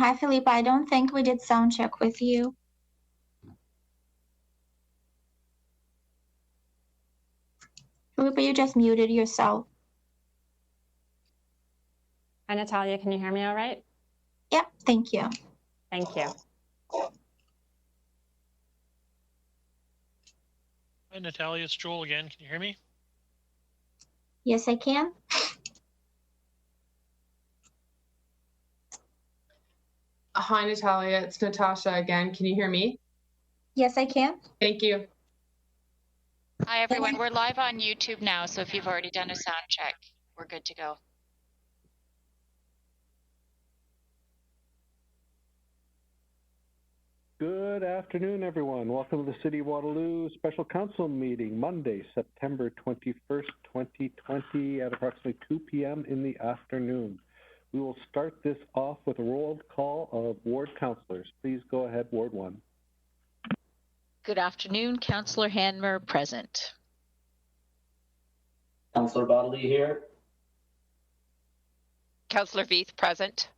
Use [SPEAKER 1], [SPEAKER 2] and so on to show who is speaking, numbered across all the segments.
[SPEAKER 1] Hi, Philippe. I don't think we did sound check with you. Philippe, you just muted yourself.
[SPEAKER 2] Hi, Natalia. Can you hear me all right?
[SPEAKER 1] Yep, thank you.
[SPEAKER 2] Thank you.
[SPEAKER 3] Hi, Natalia. It's Joel again. Can you hear me?
[SPEAKER 1] Yes, I can.
[SPEAKER 4] Hi, Natalia. It's Natasha again. Can you hear me?
[SPEAKER 1] Yes, I can.
[SPEAKER 4] Thank you.
[SPEAKER 5] Hi, everyone. We're live on YouTube now, so if you've already done a sound check, we're good to go.
[SPEAKER 6] Good afternoon, everyone. Welcome to the City of Waterloo Special Council meeting, Monday, September 21st, 2020 at approximately 2 p.m. in the afternoon. We will start this off with a roll call of ward councillors. Please go ahead, Ward 1.
[SPEAKER 5] Good afternoon. Councillor Hanmer present.
[SPEAKER 7] Councillor Bodley here.
[SPEAKER 8] Councillor Veith present.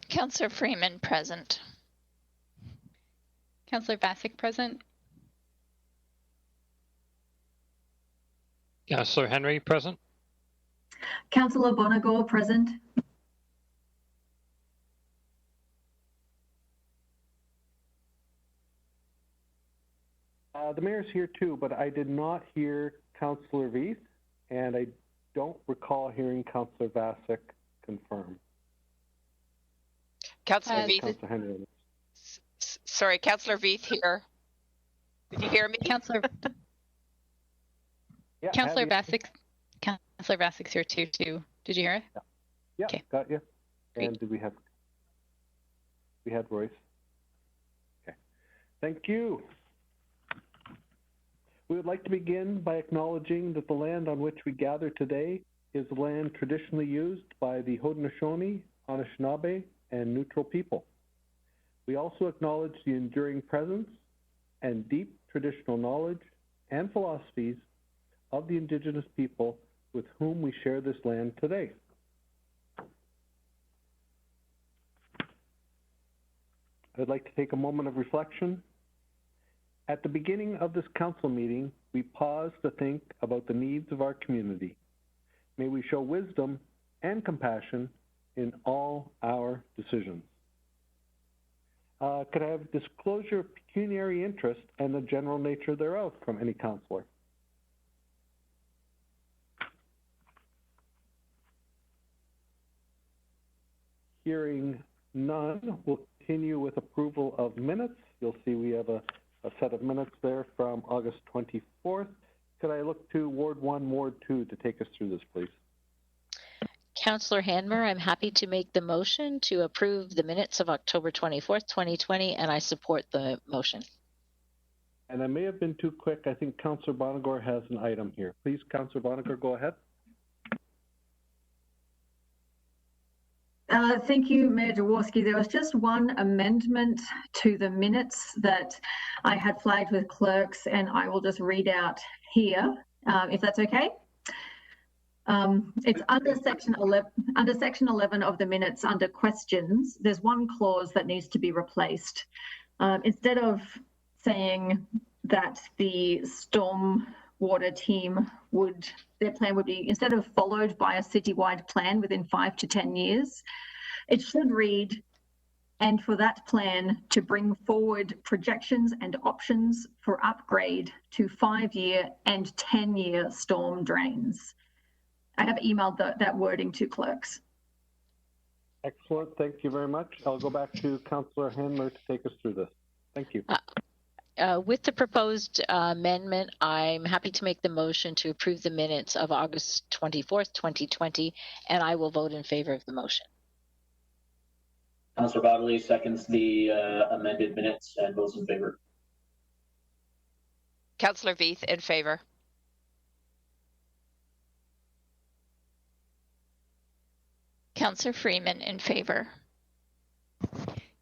[SPEAKER 5] Councillor Freeman present.
[SPEAKER 9] Councillor Bassick present.
[SPEAKER 10] Councillor Henry present.
[SPEAKER 11] Councillor Bonagor present.
[SPEAKER 6] The mayor's here too, but I did not hear Councillor Veith, and I don't recall hearing Councillor Bassick confirm.
[SPEAKER 8] Councillor Veith.
[SPEAKER 6] Councillor Henry.
[SPEAKER 8] Sorry, Councillor Veith here. Did you hear me?
[SPEAKER 9] Councillor Bassick. Councillor Bassick's here too. Did you hear it?
[SPEAKER 6] Yeah,
[SPEAKER 9] okay.
[SPEAKER 6] Got you.
[SPEAKER 9] Great.
[SPEAKER 6] And did we had Royce? Okay, thank you. We would like to begin by acknowledging that the land on which we gather today is land traditionally used by the Haudenosaunee, Anishinaabe, and Neutral people. We also acknowledge the enduring presence and deep traditional knowledge and philosophies of the Indigenous people with whom we share this land today. I'd like to take a moment of reflection. At the beginning of this council meeting, we paused to think about the needs of our community. May we show wisdom and compassion in all our decisions. Could I have disclosure of pecuniary interest and the general nature thereof from any councillor? Hearing none, we'll continue with approval of minutes. You'll see we have a set of minutes there from August 24th. Could I look to Ward 1, Ward 2 to take us through this, please?
[SPEAKER 5] Councillor Hanmer, I'm happy to make the motion to approve the minutes of October 24th, 2020, and I support the motion.
[SPEAKER 6] And I may have been too quick. I think Councillor Bonagor has an item here. Please, Councillor Bonagor, go ahead.
[SPEAKER 11] Thank you, Mayor Jaworski. There was just one amendment to the minutes that I had flagged with clerks, and I will just read out here, if that's okay. It's under section 11 of the minutes, under questions. There's one clause that needs to be replaced. Instead of saying that the storm water team their plan would be, instead of followed by a citywide plan within 5 to 10 years, it should read, and for that plan to bring forward projections and options for upgrade to 5-year and 10-year storm drains. I have emailed that wording to clerks.
[SPEAKER 6] Excellent, thank you very much. I'll go back to Councillor Handler to take us through this. Thank you.
[SPEAKER 5] With the proposed amendment, I'm happy to make the motion to approve the minutes of August 24th, 2020, and I will vote in favor of the motion.
[SPEAKER 7] Councillor Bodley seconds the amended minutes and votes in favor.
[SPEAKER 8] Councillor Veith in favor.
[SPEAKER 5] Councillor Freeman in favor.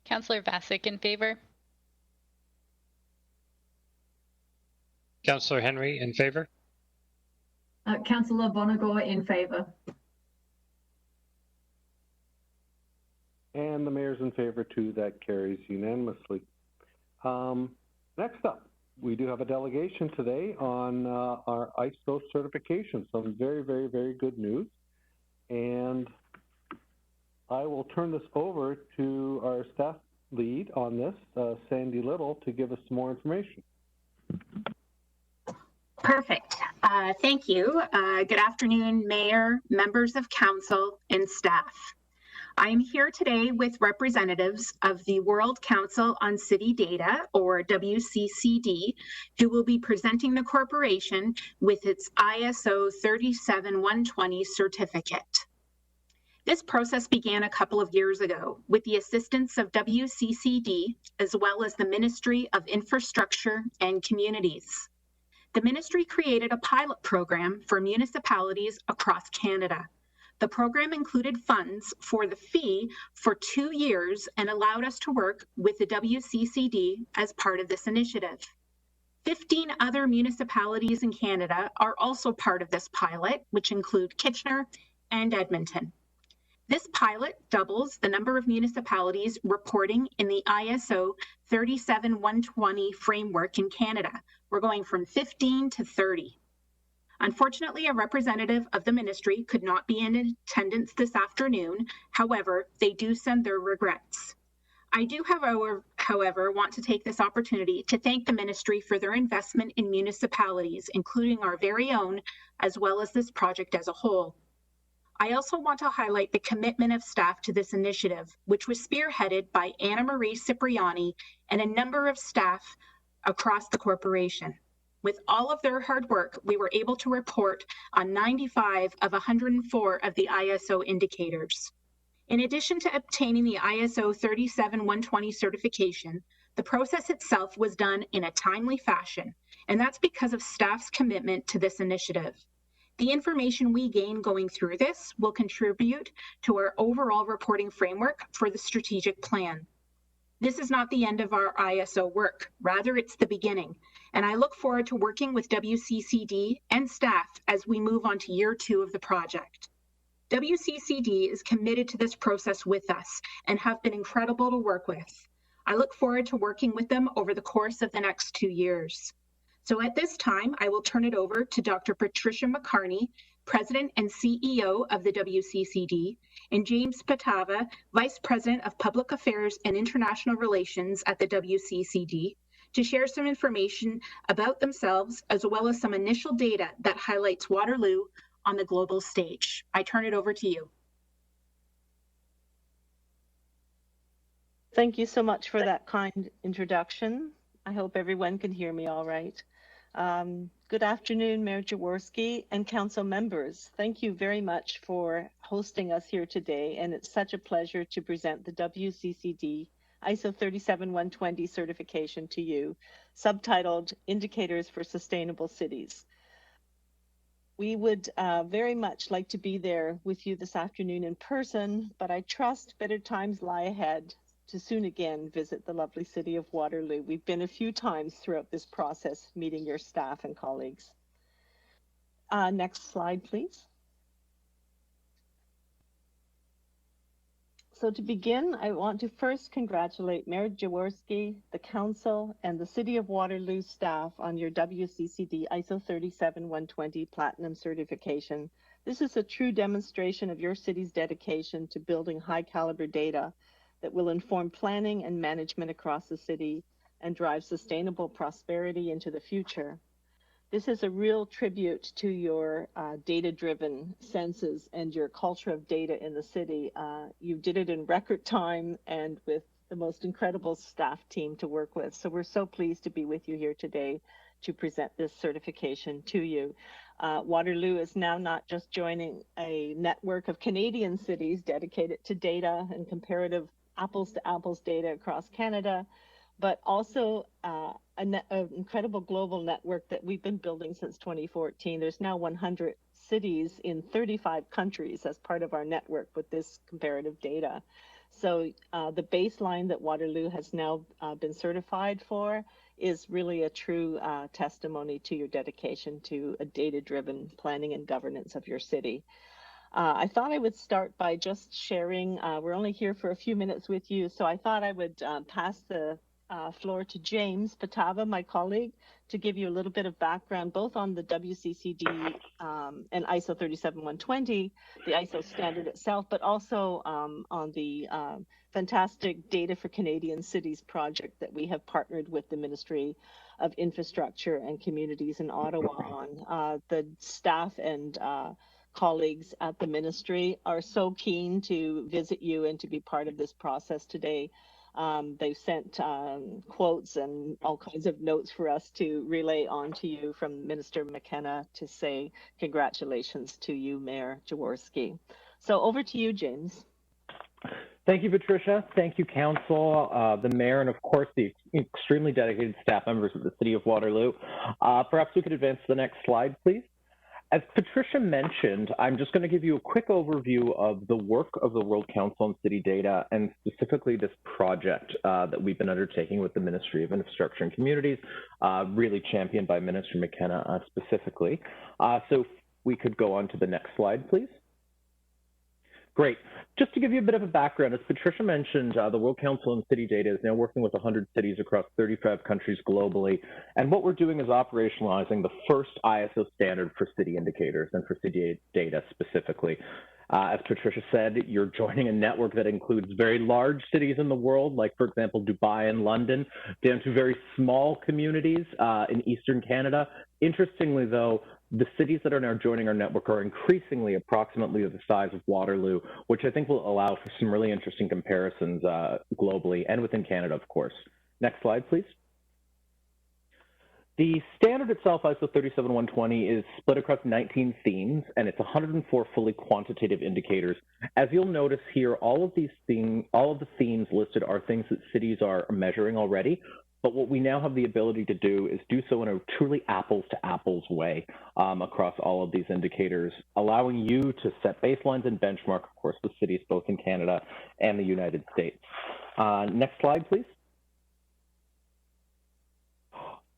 [SPEAKER 9] Councillor Bassick in favor.
[SPEAKER 10] Councillor Henry in favor.
[SPEAKER 11] Councillor Bonagor in favor.
[SPEAKER 6] And the mayor's in favor too. That carries unanimously. Next up, we do have a delegation today on our ISO certification. Some very, very, very good news. And I will turn this over to our staff lead on this, Sandy Little, to give us some more information.
[SPEAKER 12] Perfect. Thank you. Good afternoon, Mayor, members of council, and staff. I am here today with representatives of the World Council on City Data, or WCCD, who will be presenting the corporation with its ISO 37120 certificate. This process began a couple of years ago with the assistance of WCCD, as well as the Ministry of Infrastructure and Communities. The ministry created a pilot program for municipalities across Canada. The program included funds for the fee for 2 years and allowed us to work with the WCCD as part of this initiative. 15 other municipalities in Canada are also part of this pilot, which include Kitchener and Edmonton. This pilot doubles the number of municipalities reporting in the ISO 37120 framework in Canada. We're going from 15 to 30. Unfortunately, a representative of the ministry could not be in attendance this afternoon. However, they do send their regrets. I do, however, want to take this opportunity to thank the ministry for their investment in municipalities, including our very own, as well as this project as a whole. I also want to highlight the commitment of staff to this initiative, which was spearheaded by Anna Marie Cipriani and a number of staff across the corporation. With all of their hard work, we were able to report on 95 of 104 of the ISO indicators. In addition to obtaining the ISO 37120 certification, the process itself was done in a timely fashion, and that's because of staff's commitment to this initiative. The information we gain going through this will contribute to our overall reporting framework for the strategic plan. This is not the end of our ISO work, rather it's the beginning, and I look forward to working with WCCD and staff as we move on to year 2 of the project. WCCD is committed to this process with us and have been incredible to work with. I look forward to working with them over the course of the next 2 years. So at this time, I will turn it over to Dr. Patricia McCarney, President and CEO of the WCCD, and James Patava, Vice President of Public Affairs and International Relations at the WCCD, to share some information about themselves, as well as some initial data that highlights Waterloo on the global stage. I turn it over to you.
[SPEAKER 13] Thank you so much for that kind introduction. I hope everyone can hear me all right. Good afternoon, Mayor Jaworski and council members. Thank you very much for hosting us here today, and it's such a pleasure to present the WCCD ISO 37120 certification to you, subtitled Indicators for Sustainable Cities. We would very much like to be there with you this afternoon in person, but I trust better times lie ahead to soon again visit the lovely city of Waterloo. We've been a few times throughout this process, meeting your staff and colleagues. Next slide, please. So to begin, I want to first congratulate Mayor Jaworski, the council, and the City of Waterloo staff on your WCCD ISO 37120 Platinum certification. This is a true demonstration of your city's dedication to building high caliber data that will inform planning and management across the city and drive sustainable prosperity into the future. This is a real tribute to your data-driven senses and your culture of data in the city. You did it in record time and with the most incredible staff team to work with. So we're so pleased to be with you here today to present this certification to you. Waterloo is now not just joining a network of Canadian cities dedicated to data and comparative apples to apples data across Canada, but also an incredible global network that we've been building since 2014. There's now 100 cities in 35 countries as part of our network with this comparative data. So the baseline that Waterloo has now been certified for is really a true testimony to your dedication to a data-driven planning and governance of your city. I thought I would start by just sharing. We're only here for a few minutes with you, so I thought I would pass the floor to James Patava, my colleague, to give you a little bit of background both on the WCCD and ISO 37120, the ISO standard itself, but also on the fantastic Data for Canadian Cities project that we have partnered with the Ministry of Infrastructure and Communities in Ottawa on. The staff and colleagues at the ministry are so keen to visit you and to be part of this process today. They've sent quotes and all kinds of notes for us to relay on to you from Minister McKenna to say congratulations to you, Mayor Jaworski. So over to you, James.
[SPEAKER 14] Thank you, Patricia. Thank you, Council, the Mayor, and of course the extremely dedicated staff members of the City of Waterloo. Perhaps we could advance to the next slide, please. As Patricia mentioned, I'm just going to give you a quick overview of the work of the World Council on City Data and specifically this project that we've been undertaking with the Ministry of Infrastructure and Communities, really championed by Minister McKenna specifically. So if we could go on to the next slide, please. Great. Just to give you a bit of a background, as Patricia mentioned, the World Council on City Data is now working with 100 cities across 35 countries globally. And what we're doing is operationalizing the first ISO standard for city indicators and for city data specifically. As Patricia said, you're joining a network that includes very large cities in the world, like, for example, Dubai and London, down to very small communities in Eastern Canada. Interestingly, though, the cities that are now joining our network are increasingly approximately the size of Waterloo, which I think will allow for some really interesting comparisons globally and within Canada, of course. Next slide, please. The standard itself, ISO 37120, is split across 19 themes, and it's 104 fully quantitative indicators. As you'll notice here, all of the themes listed are things that cities are measuring already. But what we now have the ability to do is do so in a truly apples-to-apples way across all of these indicators, allowing you to set baselines and benchmark, of course, with cities both in Canada and the United States. Next slide, please.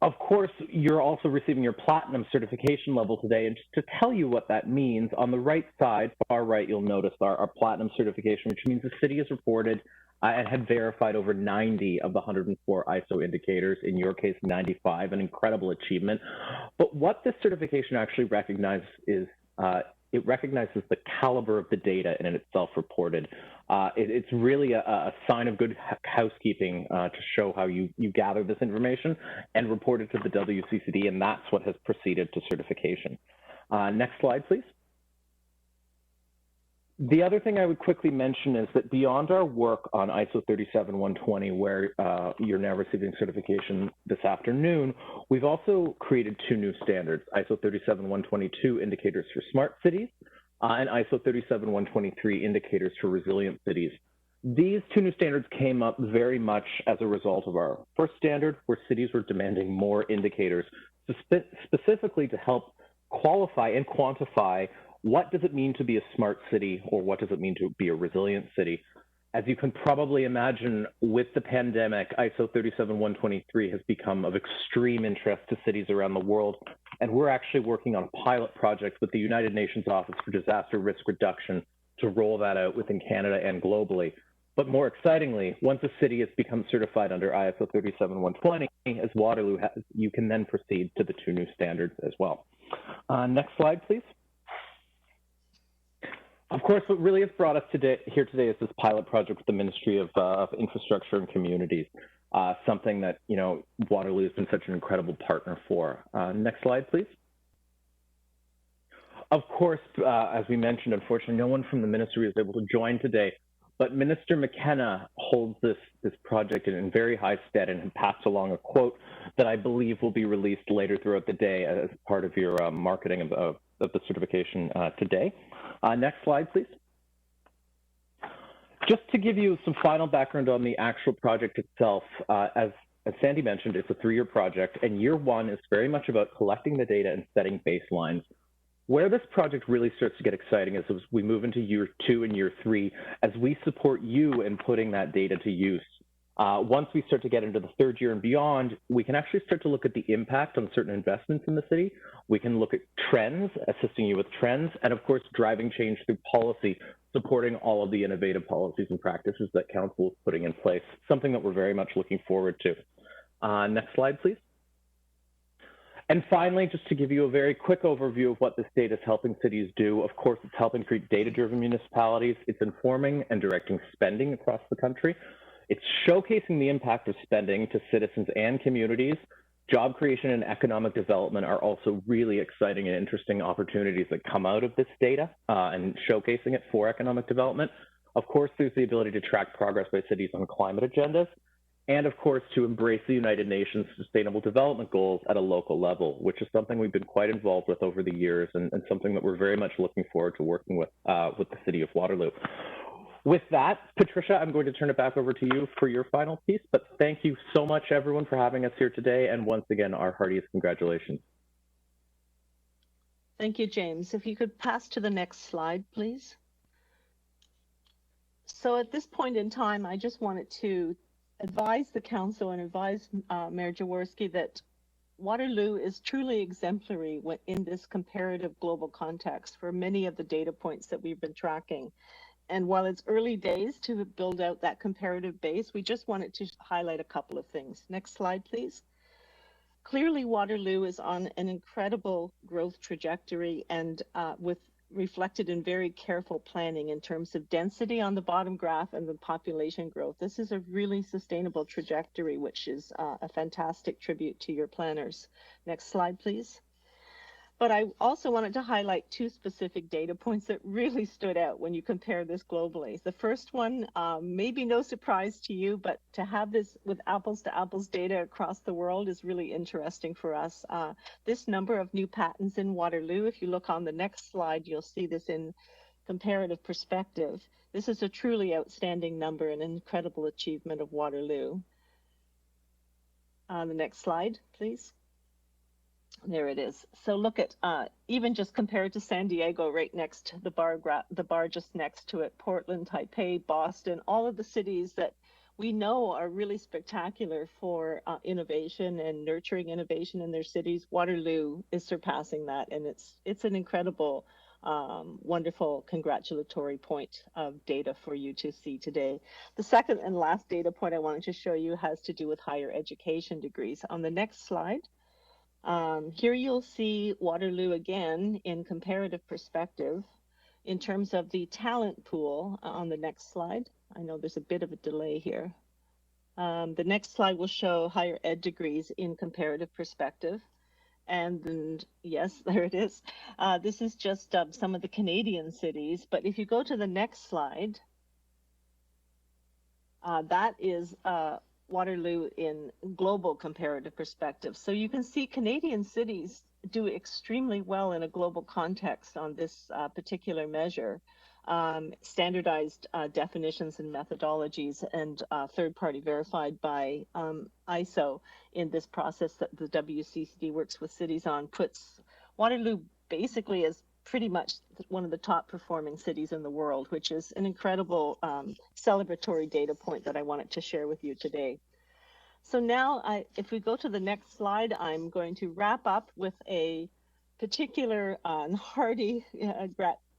[SPEAKER 14] Of course, you're also receiving your platinum certification level today. And just to tell you what that means, on the right side, far right, you'll notice our platinum certification, which means the city has reported and had verified over 90 of the 104 ISO indicators, in your case, 95, an incredible achievement. But what this certification actually recognizes is it recognizes the caliber of the data in itself reported. It's really a sign of good housekeeping to show how you gather this information and report it to the WCCD, and that's what has proceeded to certification. Next slide, please. The other thing I would quickly mention is that beyond our work on ISO 37120, where you're now receiving certification this afternoon, we've also created two new standards, ISO 37122 indicators for smart cities and ISO 37123 indicators for resilient cities. These two new standards came up very much as a result of our first standard, where cities were demanding more indicators, specifically to help qualify and quantify what does it mean to be a smart city, or what does it mean to be a resilient city? As you can probably imagine, with the pandemic, ISO 37123 has become of extreme interest to cities around the world, and we're actually working on a pilot project with the United Nations Office for Disaster Risk Reduction to roll that out within Canada and globally. But more excitingly, once a city has become certified under ISO 37120, as Waterloo has, you can then proceed to the two new standards as well. Next slide, please. Of course, what really has brought us here today is this pilot project with the Ministry of Infrastructure and Communities, something that, you know, Waterloo has been such an incredible partner for. Next slide, please. Of course, as we mentioned, unfortunately, no one from the ministry is able to join today, but Minister McKenna holds this project in very high stead and passed along a quote that I believe will be released later throughout the day as part of your marketing of the certification today. Next slide, please. Just to give you some final background on the actual project itself, as Sandy mentioned, it's a 3-year project, and year 1 is very much about collecting the data and setting baselines. Where this project really starts to get exciting is as we move into year 2 and year 3, as we support you in putting that data to use. Once we start to get into the third year and beyond, we can actually start to look at the impact on certain investments in the city. We can look at trends, assisting you with trends, and of course, driving change through policy, supporting all of the innovative policies and practices that council is putting in place, something that we're very much looking forward to. Next slide, please. And finally, just to give you a very quick overview of what this data is helping cities do, of course, it's helping create data-driven municipalities. It's informing and directing spending across the country. It's showcasing the impact of spending to citizens and communities. Job creation and economic development are also really exciting and interesting opportunities that come out of this data and showcasing it for economic development. Of course, there's the ability to track progress by cities on climate agendas, and of course, to embrace the United Nations Sustainable Development Goals at a local level, which is something we've been quite involved with over the years and something that we're very much looking forward to working with the City of Waterloo. With that, Patricia, I'm going to turn it back over to you for your final piece, but thank you so much, everyone, for having us here today, and once again, our heartiest congratulations.
[SPEAKER 13] Thank you, James. If you could pass to the next slide, please. So at this point in time, I just wanted to advise the council and advise Mayor Jaworski that Waterloo is truly exemplary in this comparative global context for many of the data points that we've been tracking. And while it's early days to build out that comparative base, we just wanted to highlight a couple of things. Next slide, please. Clearly, Waterloo is on an incredible growth trajectory and with reflected in very careful planning in terms of density on the bottom graph and the population growth. This is a really sustainable trajectory, which is a fantastic tribute to your planners. Next slide, please. But I also wanted to highlight two specific data points that really stood out when you compare this globally. The first one, maybe no surprise to you, but to have this with apples to apples data across the world is really interesting for us. This number of new patents in Waterloo, if you look on the next slide, you'll see this in comparative perspective. This is a truly outstanding number and an incredible achievement of Waterloo. The next slide, please. There it is. So look at even just compared to San Diego, right next to the bar just next to it, Portland, Taipei, Boston, all of the cities that we know are really spectacular for innovation and nurturing innovation in their cities. Waterloo is surpassing that, and it's an incredible, wonderful congratulatory point of data for you to see today. The second and last data point I wanted to show you has to do with higher education degrees. On the next slide. Here you'll see Waterloo again in comparative perspective in terms of the talent pool on the next slide. I know there's a bit of a delay here. The next slide will show higher ed degrees in comparative perspective. And yes, there it is. This is just some of the Canadian cities. But if you go to the next slide, that is Waterloo in global comparative perspective. So you can see Canadian cities do extremely well in a global context on this particular measure. Standardized definitions and methodologies and third-party verified by ISO in this process that the WCCD works with cities on puts Waterloo basically as pretty much one of the top performing cities in the world, which is an incredible celebratory data point that I wanted to share with you today. So now, if we go to the next slide, I'm going to wrap up with a particular hearty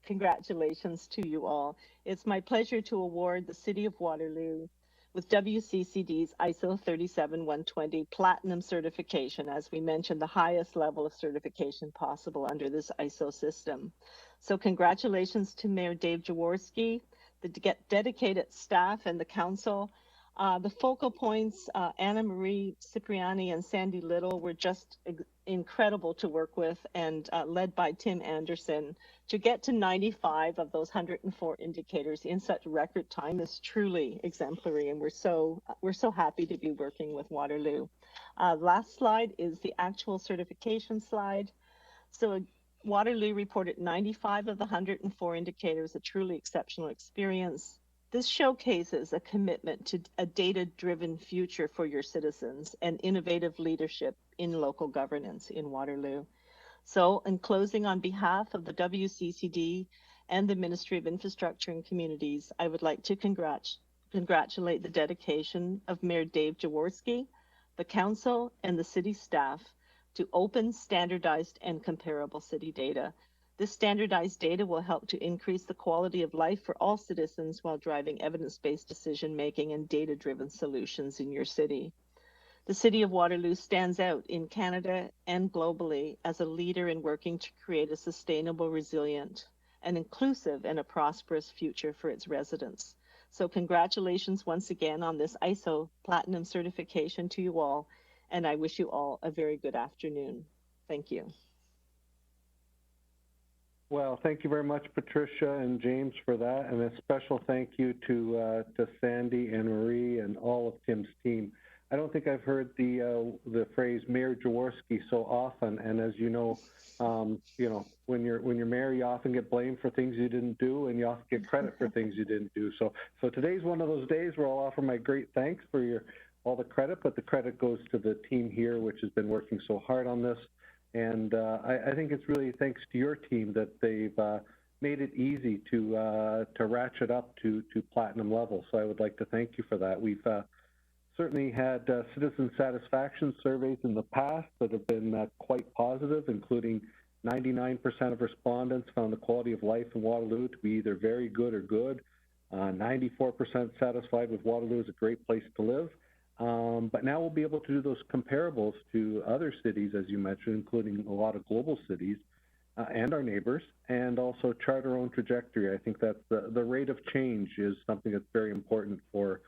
[SPEAKER 13] congratulations to you all. It's my pleasure to award the City of Waterloo with WCCD's ISO 37120 Platinum certification, as we mentioned, the highest level of certification possible under this ISO system. So congratulations to Mayor Dave Jaworski, the dedicated staff and the council. The focal points, Anna Marie Cipriani and Sandy Little, were just incredible to work with, and led by Tim Anderson. To get to 95 of those 104 indicators in such record time is truly exemplary, and we're so happy to be working with Waterloo. Last slide is the actual certification slide. So Waterloo reported 95 of the 104 indicators, a truly exceptional experience. This showcases a commitment to a data-driven future for your citizens and innovative leadership in local governance in Waterloo. So in closing, on behalf of the WCCD and the Ministry of Infrastructure and Communities, I would like to congratulate the dedication of Mayor Dave Jaworski, the council, and the city staff to open, standardized, and comparable city data. This standardized data will help to increase the quality of life for all citizens while driving evidence-based decision-making and data-driven solutions in your city. The City of Waterloo stands out in Canada and globally as a leader in working to create a sustainable, resilient, and inclusive and a prosperous future for its residents. So congratulations once again on this ISO Platinum certification to you all, and I wish you all a very good afternoon. Thank you.
[SPEAKER 6] Well, thank you very much, Patricia and James, for that, and a special thank you to Sandy and Marie and all of Tim's team. I don't think I've heard the phrase Mayor Jaworski so often, and as you know, when you're mayor, you often get blamed for things you didn't do, and you often get credit for things you didn't do. So today's one of those days where I'll offer my great thanks for all the credit, but the credit goes to the team here, which has been working so hard on this. And I think it's really thanks to your team that they've made it easy to ratchet up to platinum level. So I would like to thank you for that. We've certainly had citizen satisfaction surveys in the past that have been quite positive, including 99% of respondents found the quality of life in Waterloo to be either very good or good. 94% satisfied with Waterloo as a great place to live. But now we'll be able to do those comparables to other cities, as you mentioned, including a lot of global cities and our neighbors, and also chart our own trajectory. I think that the rate of change is something that's very important for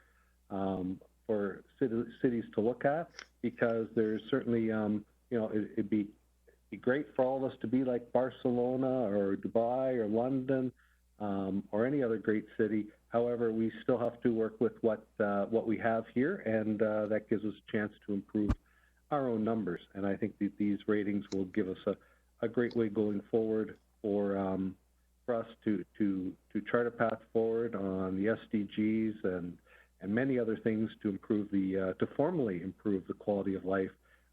[SPEAKER 6] cities to look at, because there's certainly, it'd be great for all of us to be like Barcelona or Dubai or London or any other great city. However, we still have to work with what we have here, and that gives us a chance to improve our own numbers. And I think that these ratings will give us a great way going forward for us to chart a path forward on the SDGs and many other things to improve to formally improve the quality of life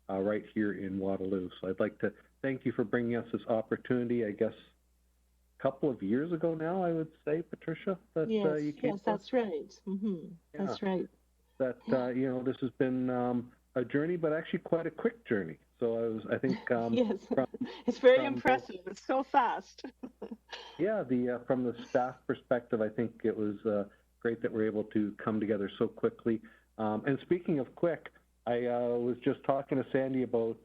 [SPEAKER 6] right here in Waterloo. So I'd like to thank you for bringing us this opportunity. I guess couple of years ago now, I would say, Patricia, that you came.
[SPEAKER 13] Yes, that's right. Mm-hmm.
[SPEAKER 6] Yeah.
[SPEAKER 13] That's right.
[SPEAKER 6] That this has been a journey, but actually quite a quick journey. So I think
[SPEAKER 13] yes, it's very impressive. It's so fast.
[SPEAKER 6] Yeah, from the staff perspective, I think it was great that we're able to come together so quickly. And speaking of quick, I was just talking to Sandy about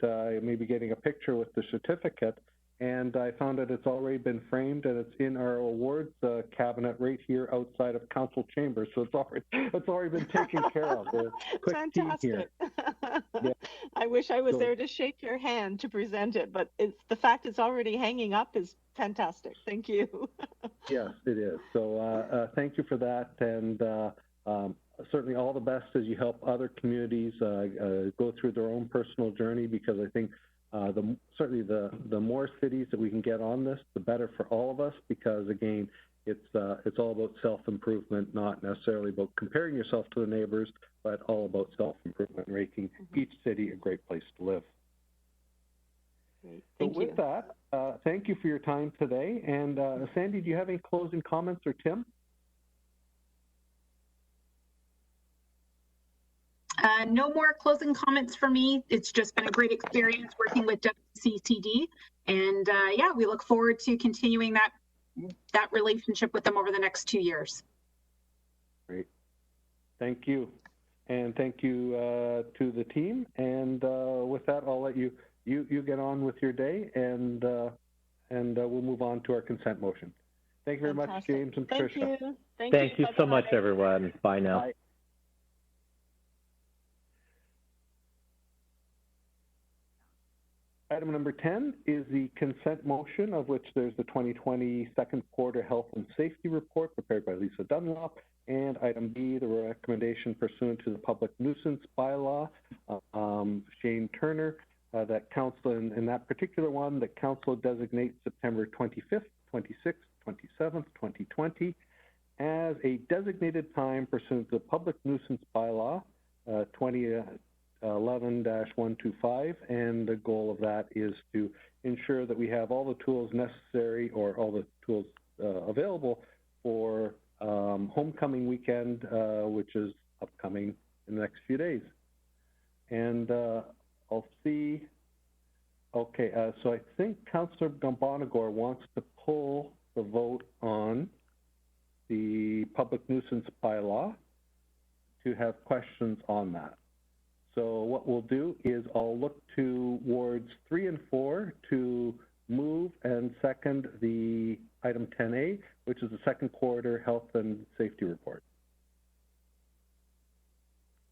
[SPEAKER 6] maybe getting a picture with the certificate. And I found that it's already been framed, and it's in our awards cabinet right here outside of council chambers. So it's already been taken care of. Quick
[SPEAKER 13] Fantastic.
[SPEAKER 6] Yeah.
[SPEAKER 13] I wish I was there to shake your hand to present it, but the fact it's already hanging up is fantastic. Thank you.
[SPEAKER 6] Yes, it is. So thank you for that, and certainly all the best as you help other communities go through their own personal journey, because I think certainly the more cities that we can get on this, the better for all of us, because again, it's all about self-improvement, not necessarily about comparing yourself to the neighbors, but all about self-improvement, making each city a great place to live.
[SPEAKER 13] Great.
[SPEAKER 6] So with that, thank you for your time today. And Sandy, do you have any closing comments, or Tim?
[SPEAKER 12] No more closing comments for me. It's just been a great experience working with WCCD, and yeah, we look forward to continuing that relationship with them over the next 2 years.
[SPEAKER 6] Great, thank you, and thank you to the team. And with that, I'll let you get on with your day, and we'll move on to our consent motion. Thank you very much, James and Patricia.
[SPEAKER 13] Thank you.
[SPEAKER 14] Thank you so much, everyone. Bye now.
[SPEAKER 6] Bye. Item number 10 is the consent motion, of which there's the 2020 second quarter health and safety report prepared by Lisa Dunlop, and item B, the recommendation pursuant to the public nuisance bylaw, Shane Turner, that council, in that particular one, that council designates September 25th, 26th, 27th, 2020 as a designated time pursuant to the public nuisance bylaw 2011-125, and the goal of that is to ensure that we have all the tools necessary, or all the tools available for homecoming weekend, which is upcoming in the next few days. And I'll see. Okay, so I think Councillor Bonagor wants to pull the vote on the public nuisance bylaw to have questions on that. So what we'll do is I'll look to wards 3 and 4 to move and second the item 10A, which is the second quarter health and safety report.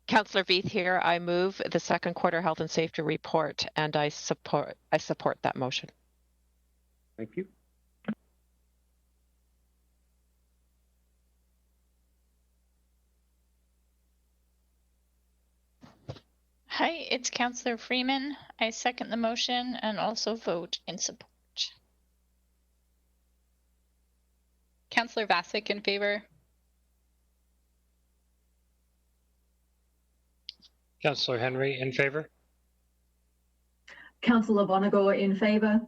[SPEAKER 8] Councillor Veith here. I move the second quarter health and safety report, and I support that motion.
[SPEAKER 6] Thank you.
[SPEAKER 9] Hi, it's Councillor Freeman. I second the motion and also vote in support. Councillor Vasic in favor.
[SPEAKER 10] Councillor Henry in favor.
[SPEAKER 11] Councillor Bonagor in favor.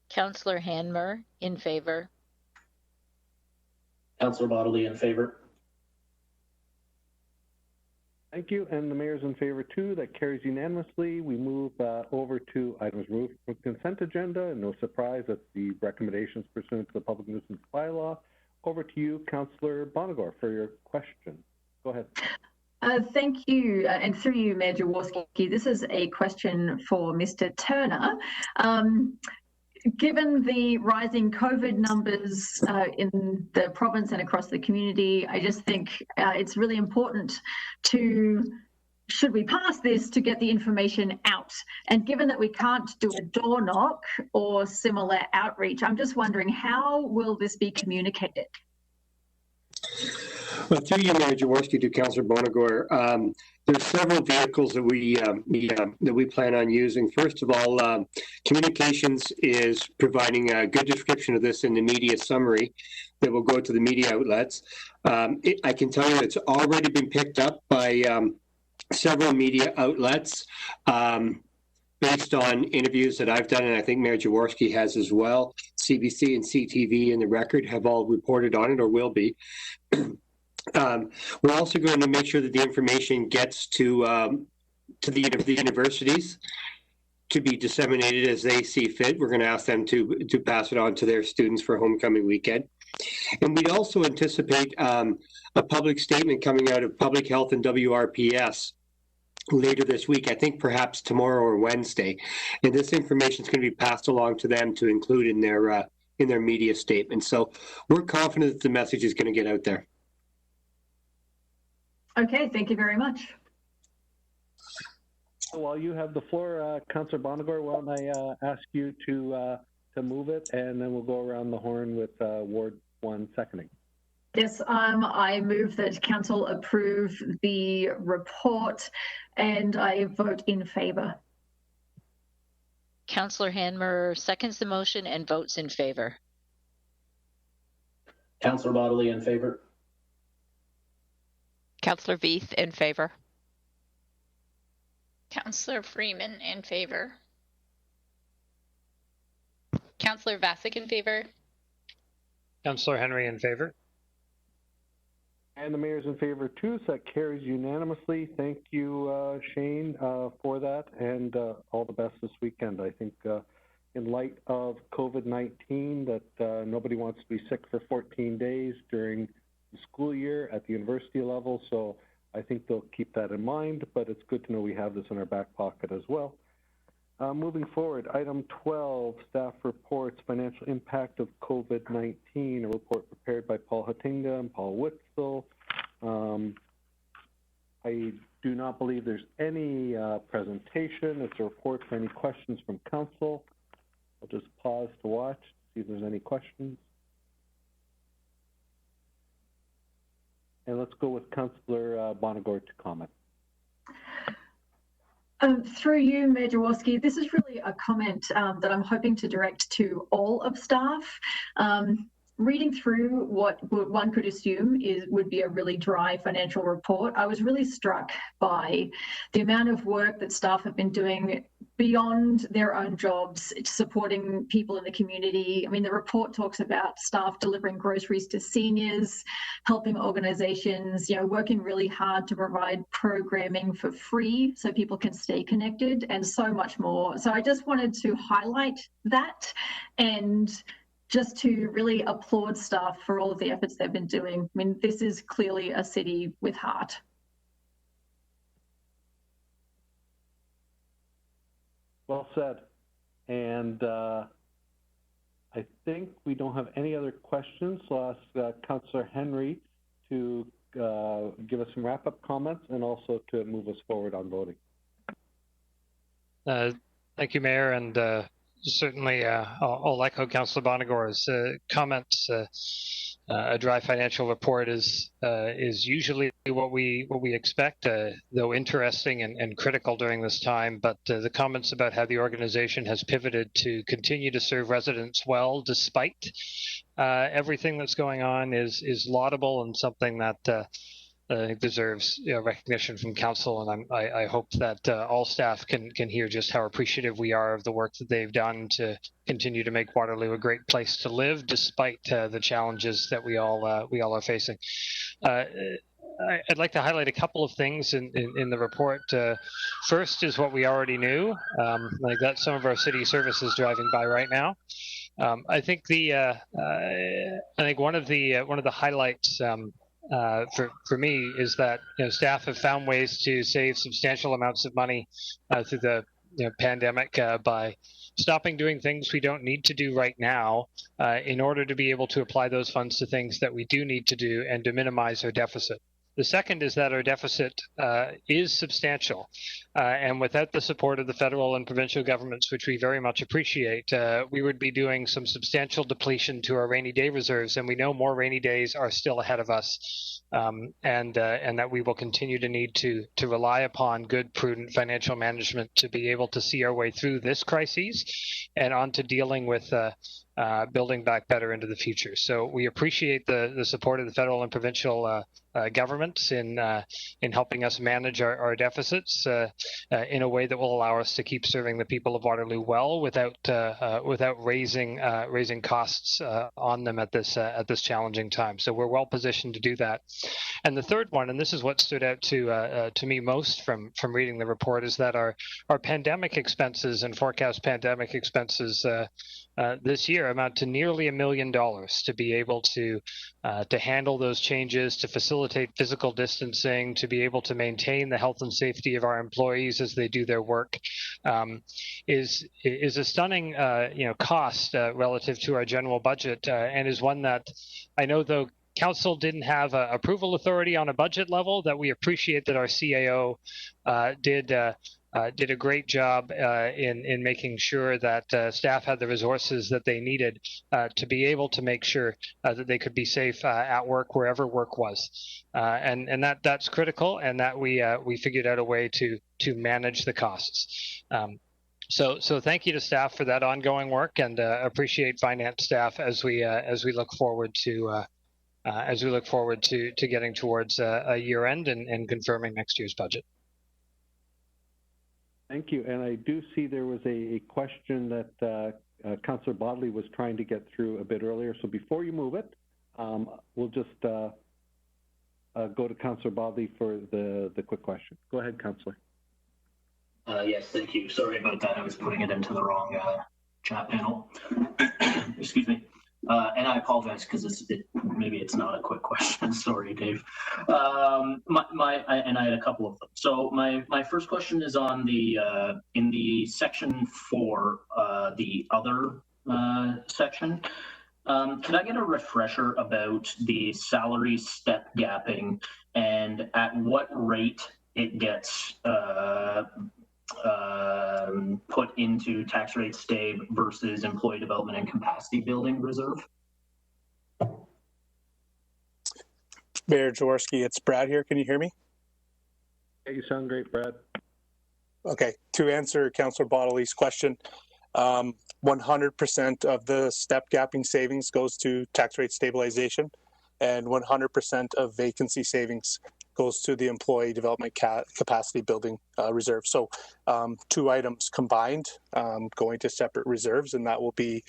[SPEAKER 5] Councillor Hanmer in favor.
[SPEAKER 7] Councillor Bodley in favor.
[SPEAKER 6] Thank you, and the mayor's in favor too. That carries unanimously. We move over to items removed from consent agenda, and no surprise, that's the recommendations pursuant to the public nuisance bylaw. Over to you, Councillor Bonagor, for your question. Go ahead.
[SPEAKER 11] Thank you, and through you, Mayor Jaworski. This is a question for Mr. Turner. Given the rising COVID numbers in the province and across the community, I just think it's really important to, should we pass this, to get the information out. And given that we can't do a door knock or similar outreach, I'm just wondering, how will this be communicated?
[SPEAKER 15] Well, through you, Mayor Jaworski, to Councillor Bonagor, there's several vehicles that we plan on using. First of all, communications is providing a good description of this in the media summary that will go to the media outlets. I can tell you it's already been picked up by several media outlets based on interviews that I've done, and I think Mayor Jaworski has as well. CBC and CTV and The Record have all reported on it or will be. We're also going to make sure that the information gets to the universities to be disseminated as they see fit. We're going to ask them to pass it on to their students for homecoming weekend. And we'd also anticipate a public statement coming out of Public Health and WRPS later this week, I think perhaps tomorrow or Wednesday. And this information is going to be passed along to them to include in their media statement. So we're confident that the message is going to get out there.
[SPEAKER 11] Okay, thank you very much.
[SPEAKER 6] While you have the floor, Councillor Bonagor, why don't I ask you to move it, and then we'll go around the horn with Ward 1 seconding.
[SPEAKER 11] Yes, I move that Council approve the report, and I vote in favour.
[SPEAKER 5] Councillor Hanmer seconds the motion and votes in favor.
[SPEAKER 7] Councillor Bodley in favor.
[SPEAKER 8] Councillor Veith in favor.
[SPEAKER 9] Councillor Freeman in favor. Councillor Vasic in favor.
[SPEAKER 10] Councillor Henry in favor.
[SPEAKER 6] And the mayor's in favor too, so that carries unanimously. Thank you, Shane, for that, and all the best this weekend. I think in light of COVID-19 that nobody wants to be sick for 14 days during the school year at the university level, so I think they'll keep that in mind, but it's good to know we have this in our back pocket as well. Moving forward, item 12, staff reports, financial impact of COVID-19, a report prepared by Paul Hatinga and Paul Witzel. I do not believe there's any presentation. It's a report for any questions from council. I'll just pause to watch, see if there's any questions. And let's go with Councillor Bonagor to comment.
[SPEAKER 11] Through you, Mayor Jaworski, this is really a comment that I'm hoping to direct to all of staff. reading through what one could assume would be a really dry financial report, I was really struck by the amount of work that staff have been doing beyond their own jobs, supporting people in the community. I mean, the report talks about staff delivering groceries to seniors, helping organizations, working really hard to provide programming for free so people can stay connected, and so much more. So I just wanted to highlight that and just to really applaud staff for all of the efforts they've been doing. I mean, this is clearly a city with heart.
[SPEAKER 6] Well said. And I think we don't have any other questions, so I'll ask Councillor Henry to give us some wrap-up comments and also to move us forward on voting.
[SPEAKER 10] Thank you, Mayor, and certainly I'll echo Councillor Bonagor's comments. A dry financial report is usually what we expect, though interesting and critical during this time. But the comments about how the organization has pivoted to continue to serve residents well despite everything that's going on is laudable and something that I think deserves recognition from council, and I hope that all staff can hear just how appreciative we are of the work that they've done to continue to make Waterloo a great place to live, despite the challenges that we all are facing. I'd like to highlight a couple of things in the report. First is what we already knew, like that some of our city services driving by right now. I think one of the highlights. For me is that staff have found ways to save substantial amounts of money through the pandemic by stopping doing things we don't need to do right now in order to be able to apply those funds to things that we do need to do and to minimize our deficit. The second is that our deficit is substantial, and without the support of the federal and provincial governments, which we very much appreciate, we would be doing some substantial depletion to our rainy day reserves, and we know more rainy days are still ahead of us, and that we will continue to need to rely upon good, prudent financial management to be able to see our way through this crisis and on to dealing with building back better into the future. So we appreciate the support of the federal and provincial governments in helping us manage our deficits in a way that will allow us to keep serving the people of Waterloo well without raising costs on them at this challenging time. So we're well positioned to do that. And the third one, and this is what stood out to me most from reading the report, is that our pandemic expenses and forecast pandemic expenses this year amount to nearly $1 million to be able to handle those changes, to facilitate physical distancing, to be able to maintain the health and safety of our employees as they do their work, is a stunning cost relative to our general budget, and is one that I know, though Council didn't have approval authority on a budget level, that we appreciate that our CAO did a great job in making sure that staff had the resources that they needed to be able to make sure that they could be safe at work wherever work was, and that's critical, and that we figured out a way to manage the costs. So thank you to staff for that ongoing work, and appreciate finance staff as we look forward to getting towards a year end and confirming next year's budget.
[SPEAKER 6] Thank you. And I do see there was a question that Councillor Bodley was trying to get through a bit earlier. So before you move it, we'll just go to Councillor Bodley for the quick question. Go ahead, Councillor.
[SPEAKER 7] Yes, thank you. Sorry about that. I was putting it into the wrong chat panel. Excuse me. And I apologize because maybe it's not a quick question. Sorry, Dave. And I had a couple of them. So my first question is on the in the section 4, the other section. Could I get a refresher about the salary step gapping and at what rate it gets put into tax rate stave versus employee development and capacity building reserve?
[SPEAKER 16] Mayor Jaworski, it's Brad here. Can you hear me?
[SPEAKER 6] Yeah, you sound great, Brad.
[SPEAKER 16] Okay, to answer Councillor Bodley's question, 100% of the step gapping savings goes to tax rate stabilization, and 100% of vacancy savings goes to the employee development capacity building reserve. So 2 items combined going to separate reserves, and that will be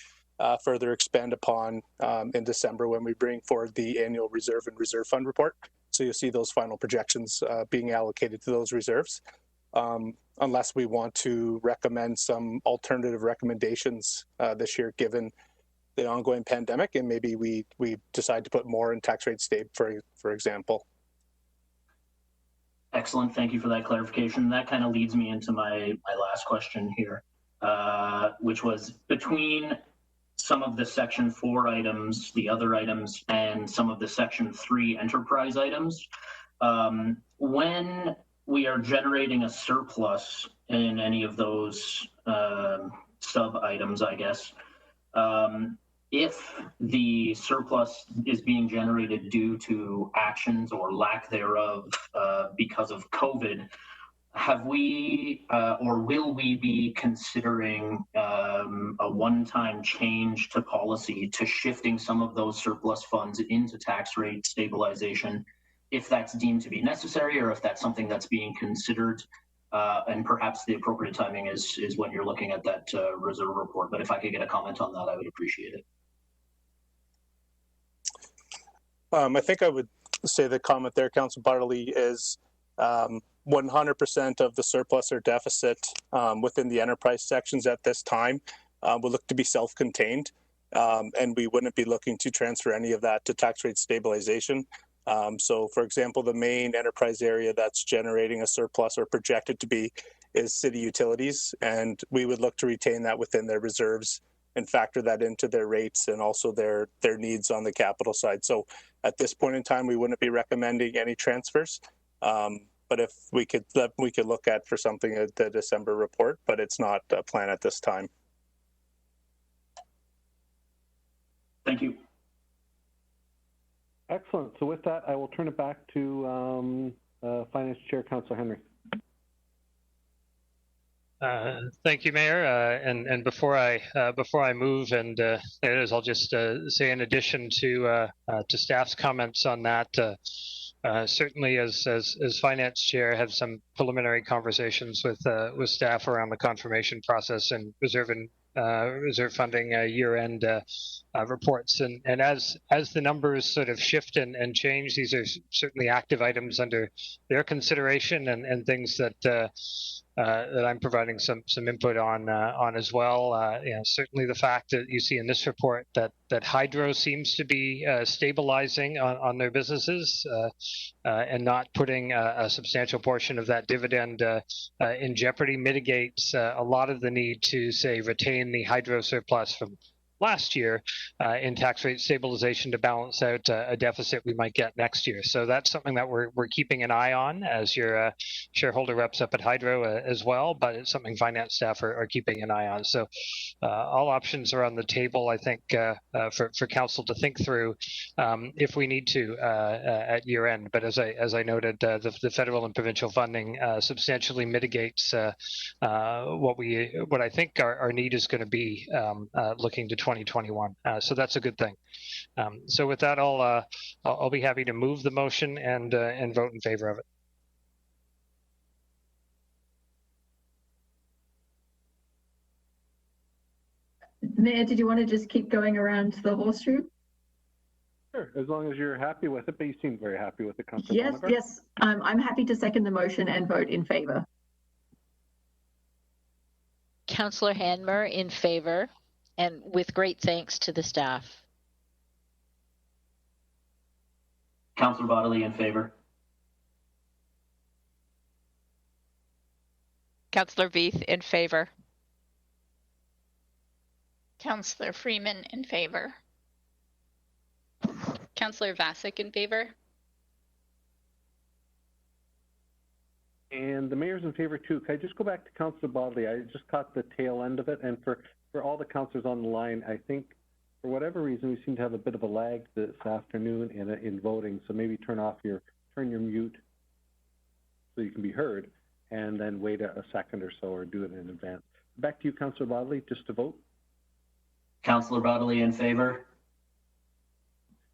[SPEAKER 16] further expand upon in December when we bring forward the annual reserve and reserve fund report. So you'll see those final projections being allocated to those reserves. Unless we want to recommend some alternative recommendations this year, given the ongoing pandemic, and maybe we decide to put more in tax rate state, for example.
[SPEAKER 7] Excellent. Thank you for that clarification. That kind of leads me into my last question here, which was between some of the Section 4 items, the other items, and some of the Section 3 enterprise items. When we are generating a surplus in any of those sub items, I guess, if the surplus is being generated due to actions or lack thereof because of COVID, have we or will we be considering a one-time change to policy to shifting some of those surplus funds into tax rate stabilization, if that's deemed to be necessary, or if that's something that's being considered, and perhaps the appropriate timing is when you're looking at that reserve report? But if I could get a comment on that, I would appreciate it.
[SPEAKER 16] I think I would say the comment there, Councillor Bartley, is 100% of the surplus or deficit within the enterprise sections at this time will look to be self-contained, and we wouldn't be looking to transfer any of that to tax rate stabilization. So, for example, the main enterprise area that's generating a surplus or projected to be is city utilities, and we would look to retain that within their reserves and factor that into their rates and also their needs on the capital side. So at this point in time, we wouldn't be recommending any transfers. But if we could look at for something at the December report, but it's not a plan at this time.
[SPEAKER 7] Thank you.
[SPEAKER 6] Excellent. So with that, I will turn it back to Finance Chair, Councillor Henry.
[SPEAKER 10] Thank you, Mayor. And before I move, I'll just say, in addition to staff's comments on that, certainly as Finance Chair, have some preliminary conversations with staff around the confirmation process and reserve funding year-end reports. And as the numbers sort of shift and change, these are certainly active items under their consideration and things that I'm providing some input on as well. Certainly the fact that you see in this report that Hydro seems to be stabilizing on their businesses and not putting a substantial portion of that dividend in jeopardy mitigates a lot of the need to, say, retain the Hydro surplus from last year in tax rate stabilization to balance out a deficit we might get next year. So that's something that we're keeping an eye on as your shareholder reps up at Hydro as well, but it's something finance staff are keeping an eye on. So all options are on the table, I think, for council to think through if we need to at year end. But as I noted, the federal and provincial funding substantially mitigates what I think our need is going to be looking to 2021. So that's a good thing. So with that, I'll be happy to move the motion and vote in favor of it.
[SPEAKER 11] Mayor, did you want to just keep going around the horseshoe?
[SPEAKER 6] Sure, as long as you're happy with it, but you seem very happy with it, Councillor
[SPEAKER 11] Yes,
[SPEAKER 6] Bonnegar.
[SPEAKER 11] yes. I'm happy to second the motion and vote in favor.
[SPEAKER 5] Councillor Hanmer in favor, and with great thanks to the staff.
[SPEAKER 7] Councillor Bodley in favor.
[SPEAKER 8] Councillor Veith in favor.
[SPEAKER 9] Councillor Freeman in favor. Councillor Vasek in favor.
[SPEAKER 6] And the mayor's in favor too. Can I just go back to Councillor Bodley? I just caught the tail end of it, and for all the councillors on the line, I think for whatever reason we seem to have a bit of a lag this afternoon in voting. So maybe turn your mute so you can be heard, and then wait a second or so, or do it in advance. Back to you, Councillor Bodley, just to vote.
[SPEAKER 7] Councillor Bodley in favor.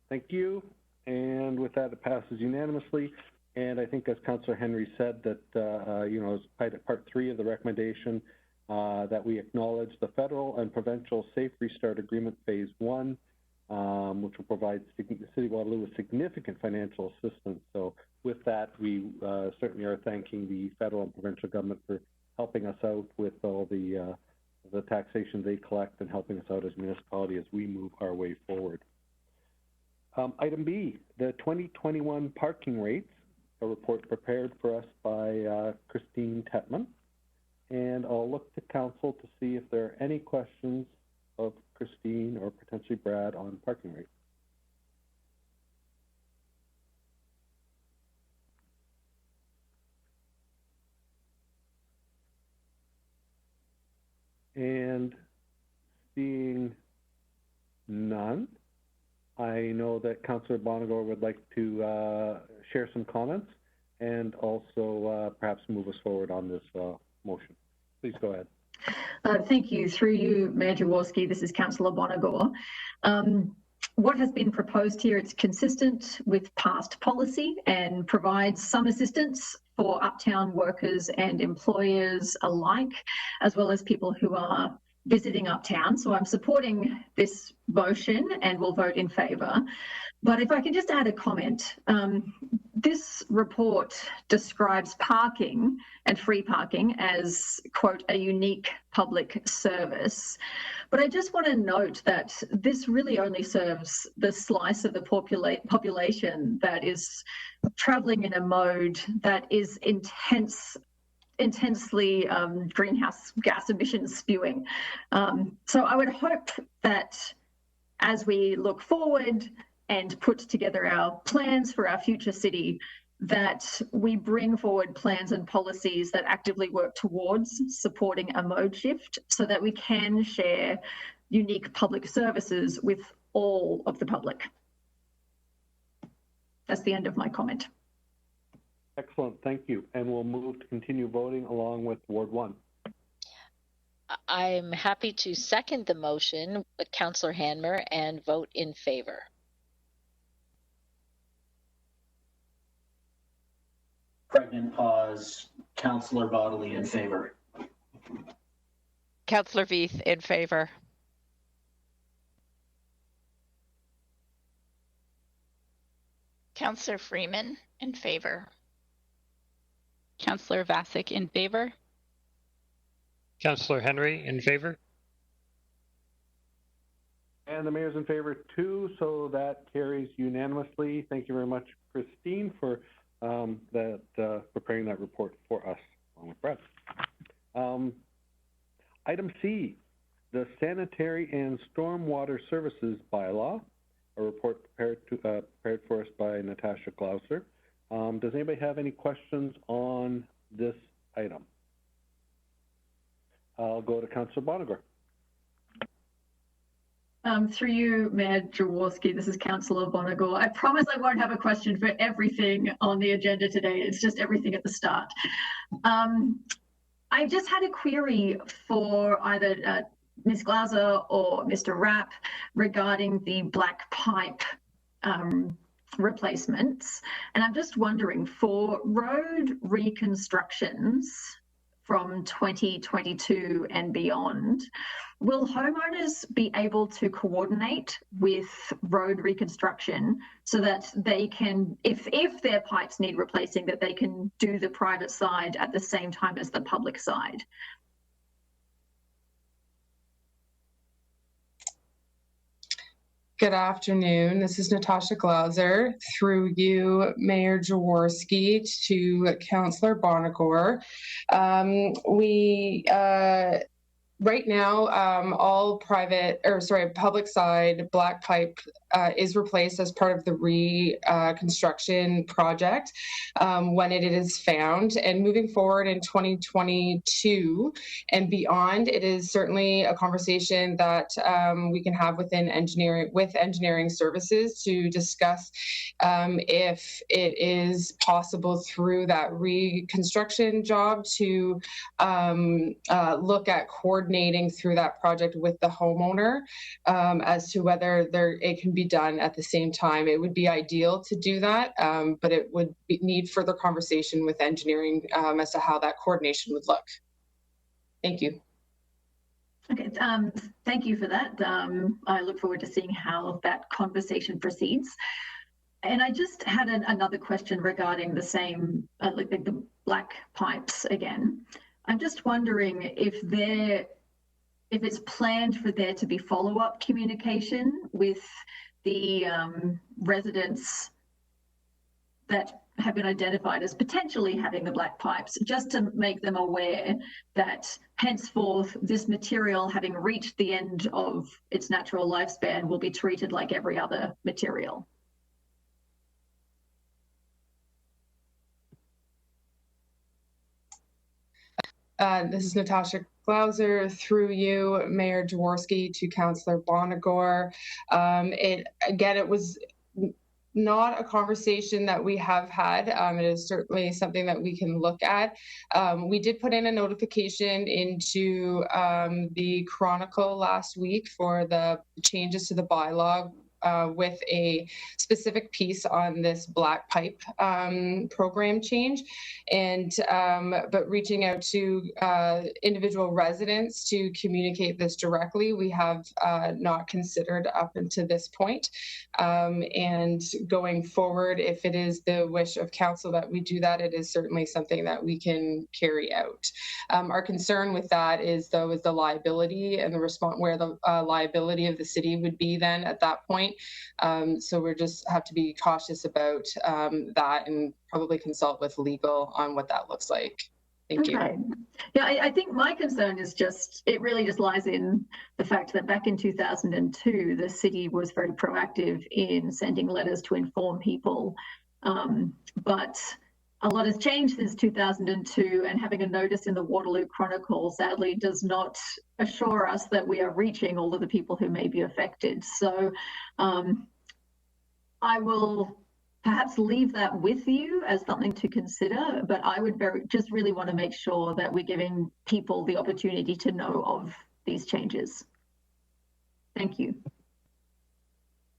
[SPEAKER 6] Thank you. And with that, it passes unanimously. And I think, as Councillor Henry said, that as part 3 of the recommendation, that we acknowledge the federal and provincial Safe Restart Agreement Phase 1, which will provide the City of Waterloo with significant financial assistance. So with that, we certainly are thanking the federal and provincial government for helping us out with all the taxation they collect and helping us out as a municipality as we move our way forward. Item B, the 2021 parking rates, a report prepared for us by Christine Tetman. And I'll look to council to see if there are any questions of Christine or potentially Brad on parking rates. And seeing none, I know that Councillor Bonagor would like to share some comments and also perhaps move us forward on this motion. Please go ahead.
[SPEAKER 11] Thank you. Through you, Mayor Jaworski, this is Councillor Bonagor. What has been proposed here, it's consistent with past policy and provides some assistance for uptown workers and employers alike, as well as people who are visiting uptown. So I'm supporting this motion and will vote in favour. But if I can just add a comment, this report describes parking and free parking as, quote, a unique public service. But I just want to note that this really only serves the slice of the population that is travelling in a mode that is intensely greenhouse gas emissions spewing. So I would hope that as we look forward and put together our plans for our future city, that we bring forward plans and policies that actively work towards supporting a mode shift so that we can share unique public services with all of the public. That's the end of my comment.
[SPEAKER 6] Excellent, thank you. And we'll move to continue voting along with Ward 1.
[SPEAKER 5] I'm happy to second the motion with Councillor Hanmer and vote in favor.
[SPEAKER 7] Pregnant pause. Councillor Bodley in favor.
[SPEAKER 8] Councillor Veith in favor.
[SPEAKER 9] Councillor Freeman in favor.
[SPEAKER 17] Councillor Vasic in favor.
[SPEAKER 10] Councillor Henry in favor.
[SPEAKER 6] And the mayor's in favor too, so that carries unanimously. Thank you very much, Christine, for preparing that report for us, along with Brad. Item C, the Sanitary and Stormwater Services Bylaw, a report prepared for us by Natasha Glauser. Does anybody have any questions on this item? I'll go to Councillor Bonagor.
[SPEAKER 11] Through you, Mayor Jaworski, this is Councillor Bonagor. I promise I won't have a question for everything on the agenda today. It's just everything at the start. I just had a query for either Ms. Glauser or Mr. Rapp regarding the black pipe replacements. And I'm just wondering, for road reconstructions from 2022 and beyond, will homeowners be able to coordinate with road reconstruction so that they can, if their pipes need replacing, that they can do the private side at the same time as the public side?
[SPEAKER 4] Good afternoon. This is Natasha Glauser. Through you, Mayor Jaworski, to Councillor Bonagor. Right now, all public side black pipe is replaced as part of the reconstruction project when it is found. And moving forward in 2022 and beyond, it is certainly a conversation that we can have with engineering services to discuss if it is possible through that reconstruction job to look at coordinating coordinating through that project with the homeowner as to whether it can be done at the same time. It would be ideal to do that, but it would need further conversation with engineering as to how that coordination would look. Thank you.
[SPEAKER 11] Okay, thank you for that. I look forward to seeing how that conversation proceeds. And I just had another question regarding the same, like the black pipes again. I'm just wondering if it's planned for there to be follow-up communication with the residents that have been identified as potentially having the black pipes, just to make them aware that henceforth this material, having reached the end of its natural lifespan, will be treated like every other material.
[SPEAKER 4] This is Natasha Glauser, through you, Mayor Jaworski, to Councillor Bonagor. It was not a conversation that we have had. It is certainly something that we can look at. We did put in a notification into the Chronicle last week for the changes to the bylaw with a specific piece on this black pipe program change, and but reaching out to individual residents to communicate this directly, we have not considered up until this point. And going forward, if it is the wish of council that we do that, it is certainly something that we can carry out. Our concern with that is the liability and the response, where the liability of the city would be then at that point. So we just have to be cautious about that and probably consult with legal on what that looks like. Thank you.
[SPEAKER 11] Yeah, I think my concern is it really just lies in the fact that back in 2002, the city was very proactive in sending letters to inform people. But a lot has changed since 2002, and having a notice in the Waterloo Chronicle sadly does not assure us that we are reaching all of the people who may be affected. So I will perhaps leave that with you as something to consider, but I would just really want to make sure that we're giving people the opportunity to know of these changes. Thank you.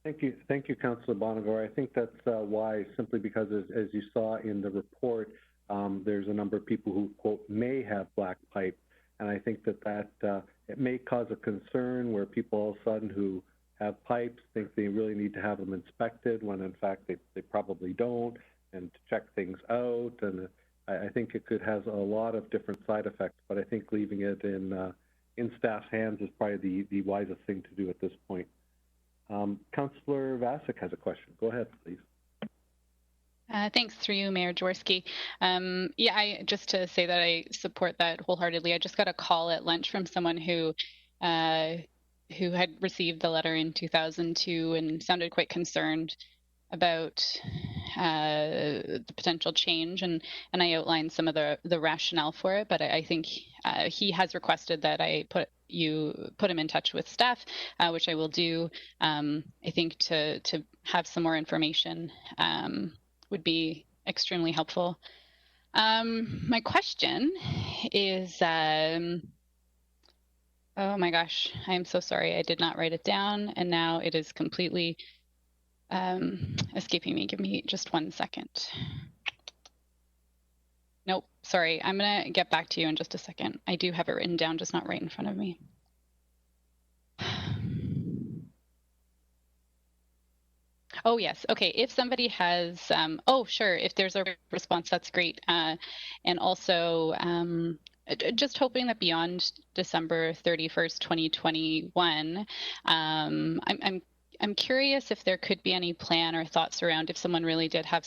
[SPEAKER 6] Thank you, Councillor Bonagor. I think that's wise, simply because as you saw in the report, there's a number of people who, quote, may have black pipe. And I think that it may cause a concern where people all of a sudden who have pipes think they really need to have them inspected when in fact they probably don't, and to check things out. And I think it could have a lot of different side effects, but I think leaving it in staff's hands is probably the wisest thing to do at this point. Councillor Vasic has a question. Go ahead, please.
[SPEAKER 17] Thanks, through you, Mayor Jaworski. Yeah, just to say that I support that wholeheartedly. I just got a call at lunch from someone who had received the letter in 2002 and sounded quite concerned about the potential change, and I outlined some of the rationale for it. But I think he has requested that I put him in touch with staff, which I will do. I think to have some more information would be extremely helpful. My question is, oh my gosh, I am so sorry. I did not write it down, and now it is completely escaping me. Give me just 1 second. Nope, sorry. I'm going to get back to you in just a second. I do have it written down, just not right in front of me. Oh, yes. Okay. If somebody has, oh, sure. If there's a response, that's great. And also, just hoping that beyond December 31st, 2021, I'm curious if there could be any plan or thoughts around if someone really did have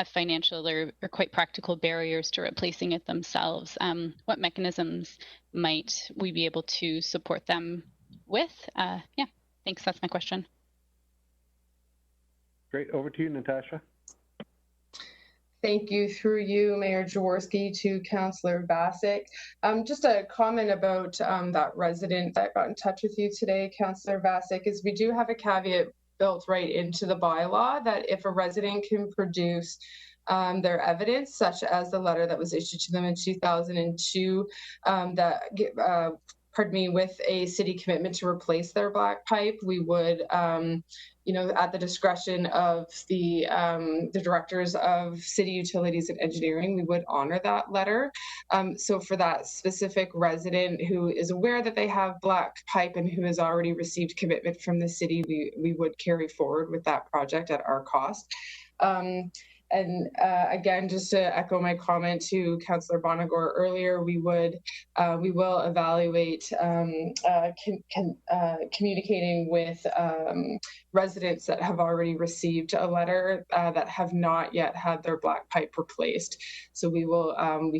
[SPEAKER 17] financial or quite practical barriers to replacing it themselves. What mechanisms might we be able to support them with? Yeah, thanks. That's my question.
[SPEAKER 6] Great. Over to you, Natasha.
[SPEAKER 4] Thank you, through you, Mayor Jaworski, to Councillor Vasic. Just a comment about that resident that got in touch with you today, Councillor Vasic, is we do have a caveat built right into the bylaw that if a resident can produce their evidence, such as the letter that was issued to them in 2002, that with a city commitment to replace their black pipe, we would, at the discretion of the directors of city utilities and engineering, we would honor that letter. So for that specific resident who is aware that they have black pipe and who has already received commitment from the city, we would carry forward with that project at our cost. And again, just to echo my comment to Councillor Bonagor earlier, we will evaluate communicating with residents that have already received a letter that have not yet had their black pipe replaced. So we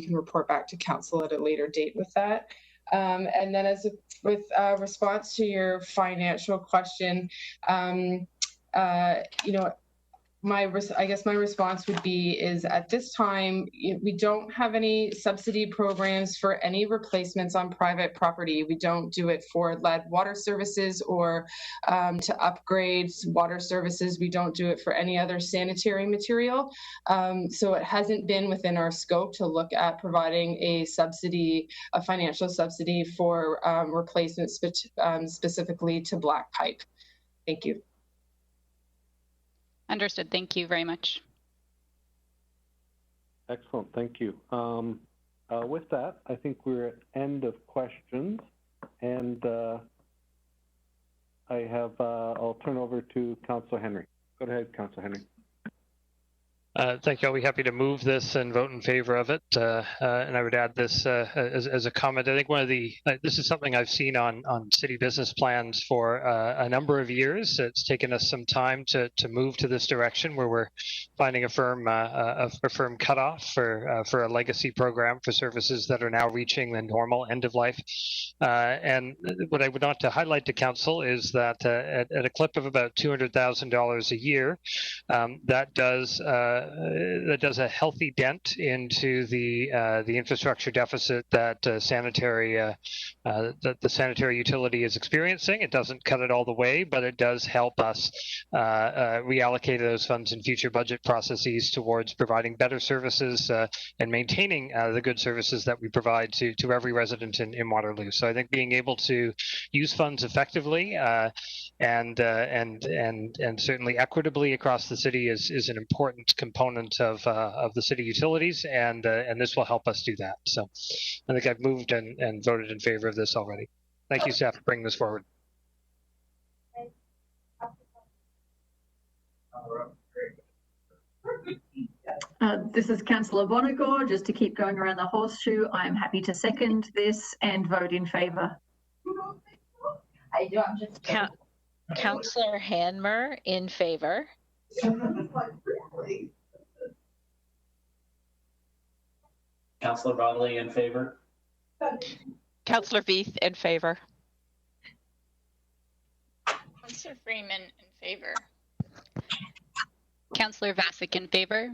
[SPEAKER 4] can report back to council at a later date with that. And then with response to your financial question, I guess my response would be is at this time, we don't have any subsidy programs for any replacements on private property. We don't do it for lead water services or to upgrade water services. We don't do it for any other sanitary material. So it hasn't been within our scope to look at providing a subsidy, a financial subsidy for replacements specifically to black pipe. Thank you.
[SPEAKER 17] Understood. Thank you very much.
[SPEAKER 6] Excellent. Thank you. With that, I think we're at end of questions, and I'll turn over to Councillor Henry. Go ahead, Councillor Henry.
[SPEAKER 10] Thank you. I'll be happy to move this and vote in favor of it. And I would add this as a comment. I think this is something I've seen on city business plans for a number of years. It's taken us some time to move to this direction where we're finding a firm cutoff for a legacy program for services that are now reaching the normal end of life. And what I would want to highlight to council is that at a clip of about $200,000 a year, that does a healthy dent into the infrastructure deficit that the sanitary utility is experiencing. It doesn't cut it all the way, but it does help us reallocate those funds in future budget processes towards providing better services and maintaining the good services that we provide to every resident in Waterloo. So I think being able to use funds effectively and certainly equitably across the city is an important component of the city utilities, and this will help us do that. So I think I've moved and voted in favor of this already. Thank you, staff, for bringing this forward.
[SPEAKER 11] This is Councillor Bonagor. Just to keep going around the horseshoe, I am happy to second this and vote in favour.
[SPEAKER 5] Councillor Hanmer in favour.
[SPEAKER 7] Councillor Bodley in favor.
[SPEAKER 8] Councillor Veith in favor.
[SPEAKER 9] Councillor Freeman in favor. Councillor Vasic in favor.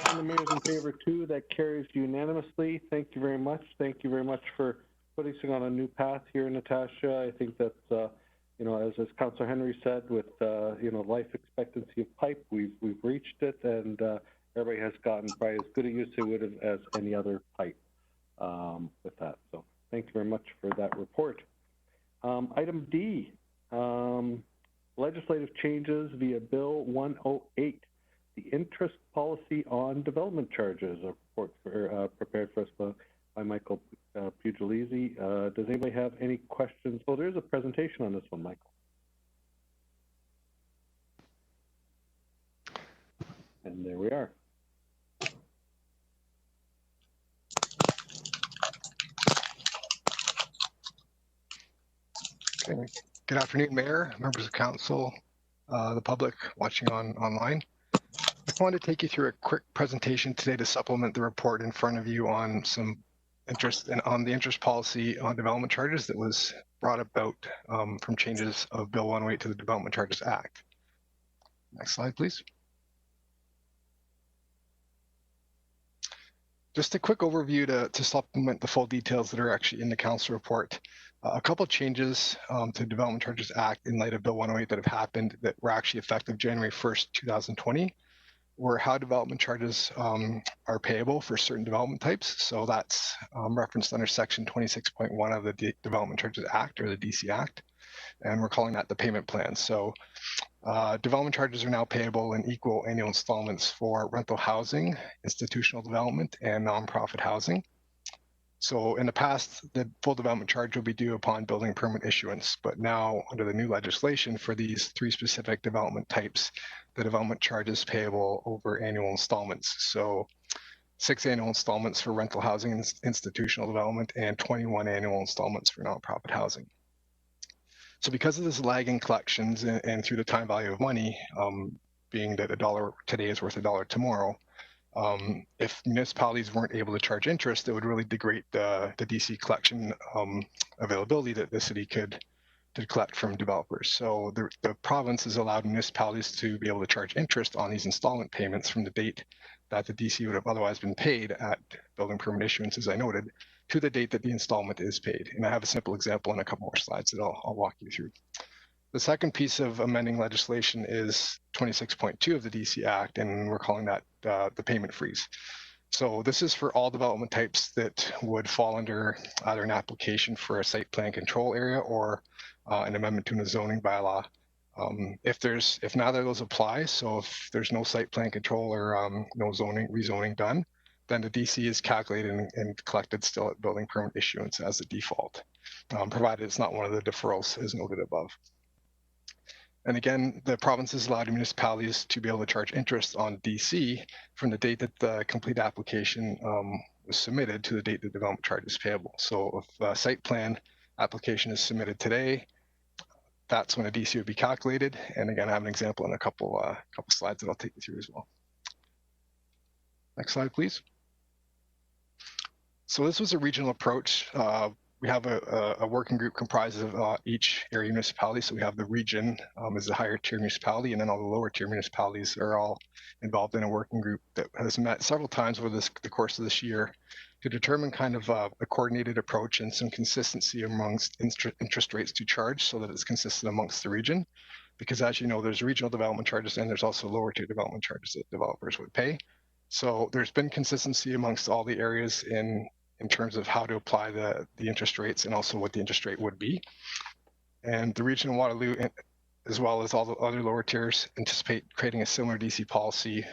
[SPEAKER 6] And the mayor's in favor too. That carries unanimously. Thank you very much. Thank you very much for putting us on a new path here, Natasha. I think that's as Councillor Henry said, with life expectancy of pipe, we've reached it, and everybody has gotten probably as good a use they would have as any other pipe with that. So thank you very much for that report. Item D, legislative changes via Bill 108, the interest policy on development charges. A report prepared for us by Michael Pugliese. Does anybody have any questions? Oh, there's a presentation on this one, Michael. And there we are.
[SPEAKER 18] Okay. Good afternoon, Mayor, members of council, the public watching online. I just wanted to take you through a quick presentation today to supplement the report in front of you on some interest and on the interest policy on development charges that was brought about from changes of Bill 108 to the Development Charges Act. Next slide, please. Just a quick overview to supplement the full details that are actually in the council report. A couple of changes to Development Charges Act in light of Bill 108 that have happened that were actually effective January 1st, 2020. were how development charges are payable for certain development types. So that's referenced under Section 26.1 of the Development Charges Act, or the DC Act, and we're calling that the payment plan. So development charges are now payable in equal annual installments for rental housing, institutional development, and nonprofit housing. So in the past, the full development charge will be due upon building permit issuance, but now under the new legislation for these 3 specific development types, the development charge is payable over annual installments. So 6 annual installments for rental housing and institutional development, and 21 annual installments for nonprofit housing. So because of this lag in collections and through the time value of money, being that $1 today is worth $1 tomorrow, if municipalities weren't able to charge interest, it would really degrade the DC collection availability that the city could collect from developers. So the province has allowed municipalities to be able to charge interest on these installment payments from the date that the DC would have otherwise been paid at building permit issuance, as I noted, to the date that the installment is paid. And I have a simple example in a couple more slides that I'll walk you through. The second piece of amending legislation is 26.2 of the DC Act, and we're calling that the payment freeze. So this is for all development types that would fall under either an application for a site plan control area or an amendment to a zoning bylaw. If neither of those apply, so if there's no site plan control or no rezoning done, then the DC is calculated and collected still at building permit issuance as the default, provided it's not one of the deferrals as noted above. And again, the province has allowed municipalities to be able to charge interest on DC from the date that the complete application was submitted to the date the development charge is payable. So if a site plan application is submitted today, that's when a DC would be calculated. And again, I have an example in a couple slides that I'll take you through as well. Next slide, please. So this was a regional approach. We have a working group comprised of each area municipality. So we have the region as the higher tier municipality, and then all the lower tier municipalities are all involved in a working group that has met several times over the course of this year to determine kind of a coordinated approach and some consistency amongst interest rates to charge so that it's consistent amongst the region. Because as you know, there's regional development charges and there's also lower tier development charges that developers would pay. So there's been consistency amongst all the areas in terms of how to apply the interest rates and also what the interest rate would be. And the region of Waterloo, as well as all the other lower tiers, anticipate creating a similar DC policy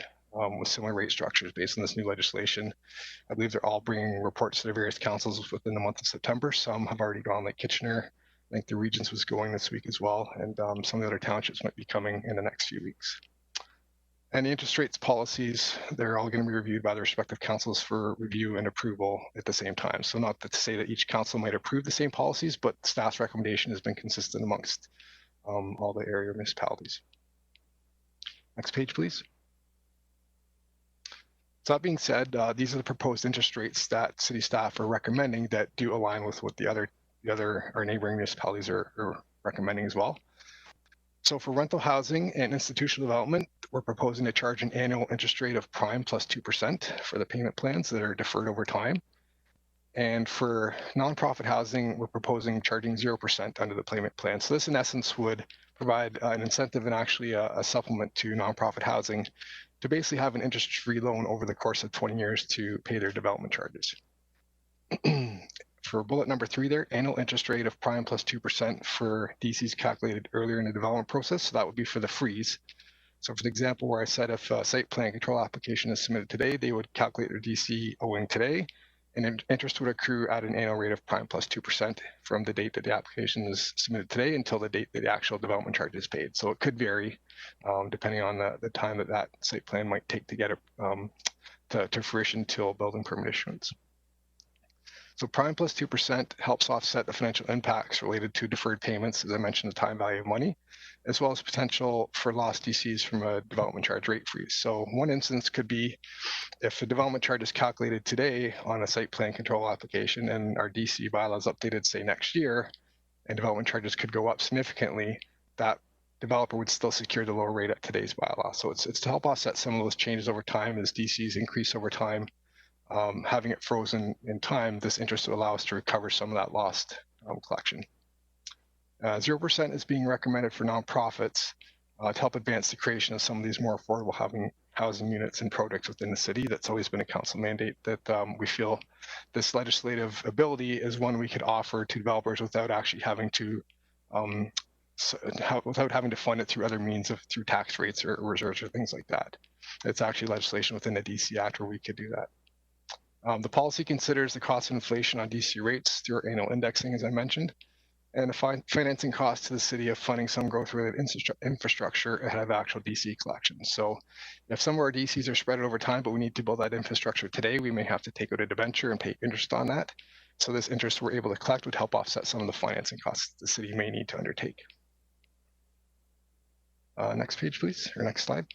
[SPEAKER 18] with similar rate structures based on this new legislation. I believe they're all bringing reports to their various councils within the month of September. Some have already gone, like Kitchener. I think the regions was going this week as well. And some of the other townships might be coming in the next few weeks. And the interest rates policies, they're all going to be reviewed by the respective councils for review and approval at the same time. So not to say that each council might approve the same policies, but staff's recommendation has been consistent amongst all the area municipalities. Next page, please. So that being said, these are the proposed interest rates that city staff are recommending that do align with what the other our neighboring municipalities are recommending as well. So for rental housing and institutional development, we're proposing to charge an annual interest rate of prime plus 2% for the payment plans that are deferred over time. And for nonprofit housing, we're proposing charging 0% under the payment plan. So this in essence would provide an incentive and actually a supplement to nonprofit housing to basically have an interest-free loan over the course of 20 years to pay their development charges. For bullet number 3 there, annual interest rate of prime plus 2% for DCs calculated earlier in the development process. So that would be for the freeze. So for the example where I said if a site plan control application is submitted today, they would calculate their DC owing today, and interest would accrue at an annual rate of prime plus 2% from the date that the application is submitted today until the date that the actual development charge is paid. So it could vary depending on the time that site plan might take to get it to fruition till building permit issuance. So prime plus 2% helps offset the financial impacts related to deferred payments, as I mentioned, the time value of money, as well as potential for lost DCs from a development charge rate freeze. So one instance could be if the development charge is calculated today on a site plan control application and our DC bylaw is updated, say, next year, and development charges could go up significantly, that developer would still secure the lower rate at today's bylaw. So it's to help offset some of those changes over time as DCs increase over time. Having it frozen in time, this interest would allow us to recover some of that lost collection. 0% is being recommended for nonprofits to help advance the creation of some of these more affordable housing units and projects within the city. That's always been a council mandate that we feel this legislative ability is one we could offer to developers without actually having to without having to fund it through other means through tax rates or reserves or things like that. It's actually legislation within the DC Act where we could do that. The policy considers the cost of inflation on DC rates through our annual indexing, as I mentioned, and the financing cost to the city of funding some growth-related infrastructure ahead of actual DC collections. So if some of our DCs are spread over time, but we need to build that infrastructure today, we may have to take out a debenture and pay interest on that. So this interest we're able to collect would help offset some of the financing costs the city may need to undertake. Next page, please, or next slide.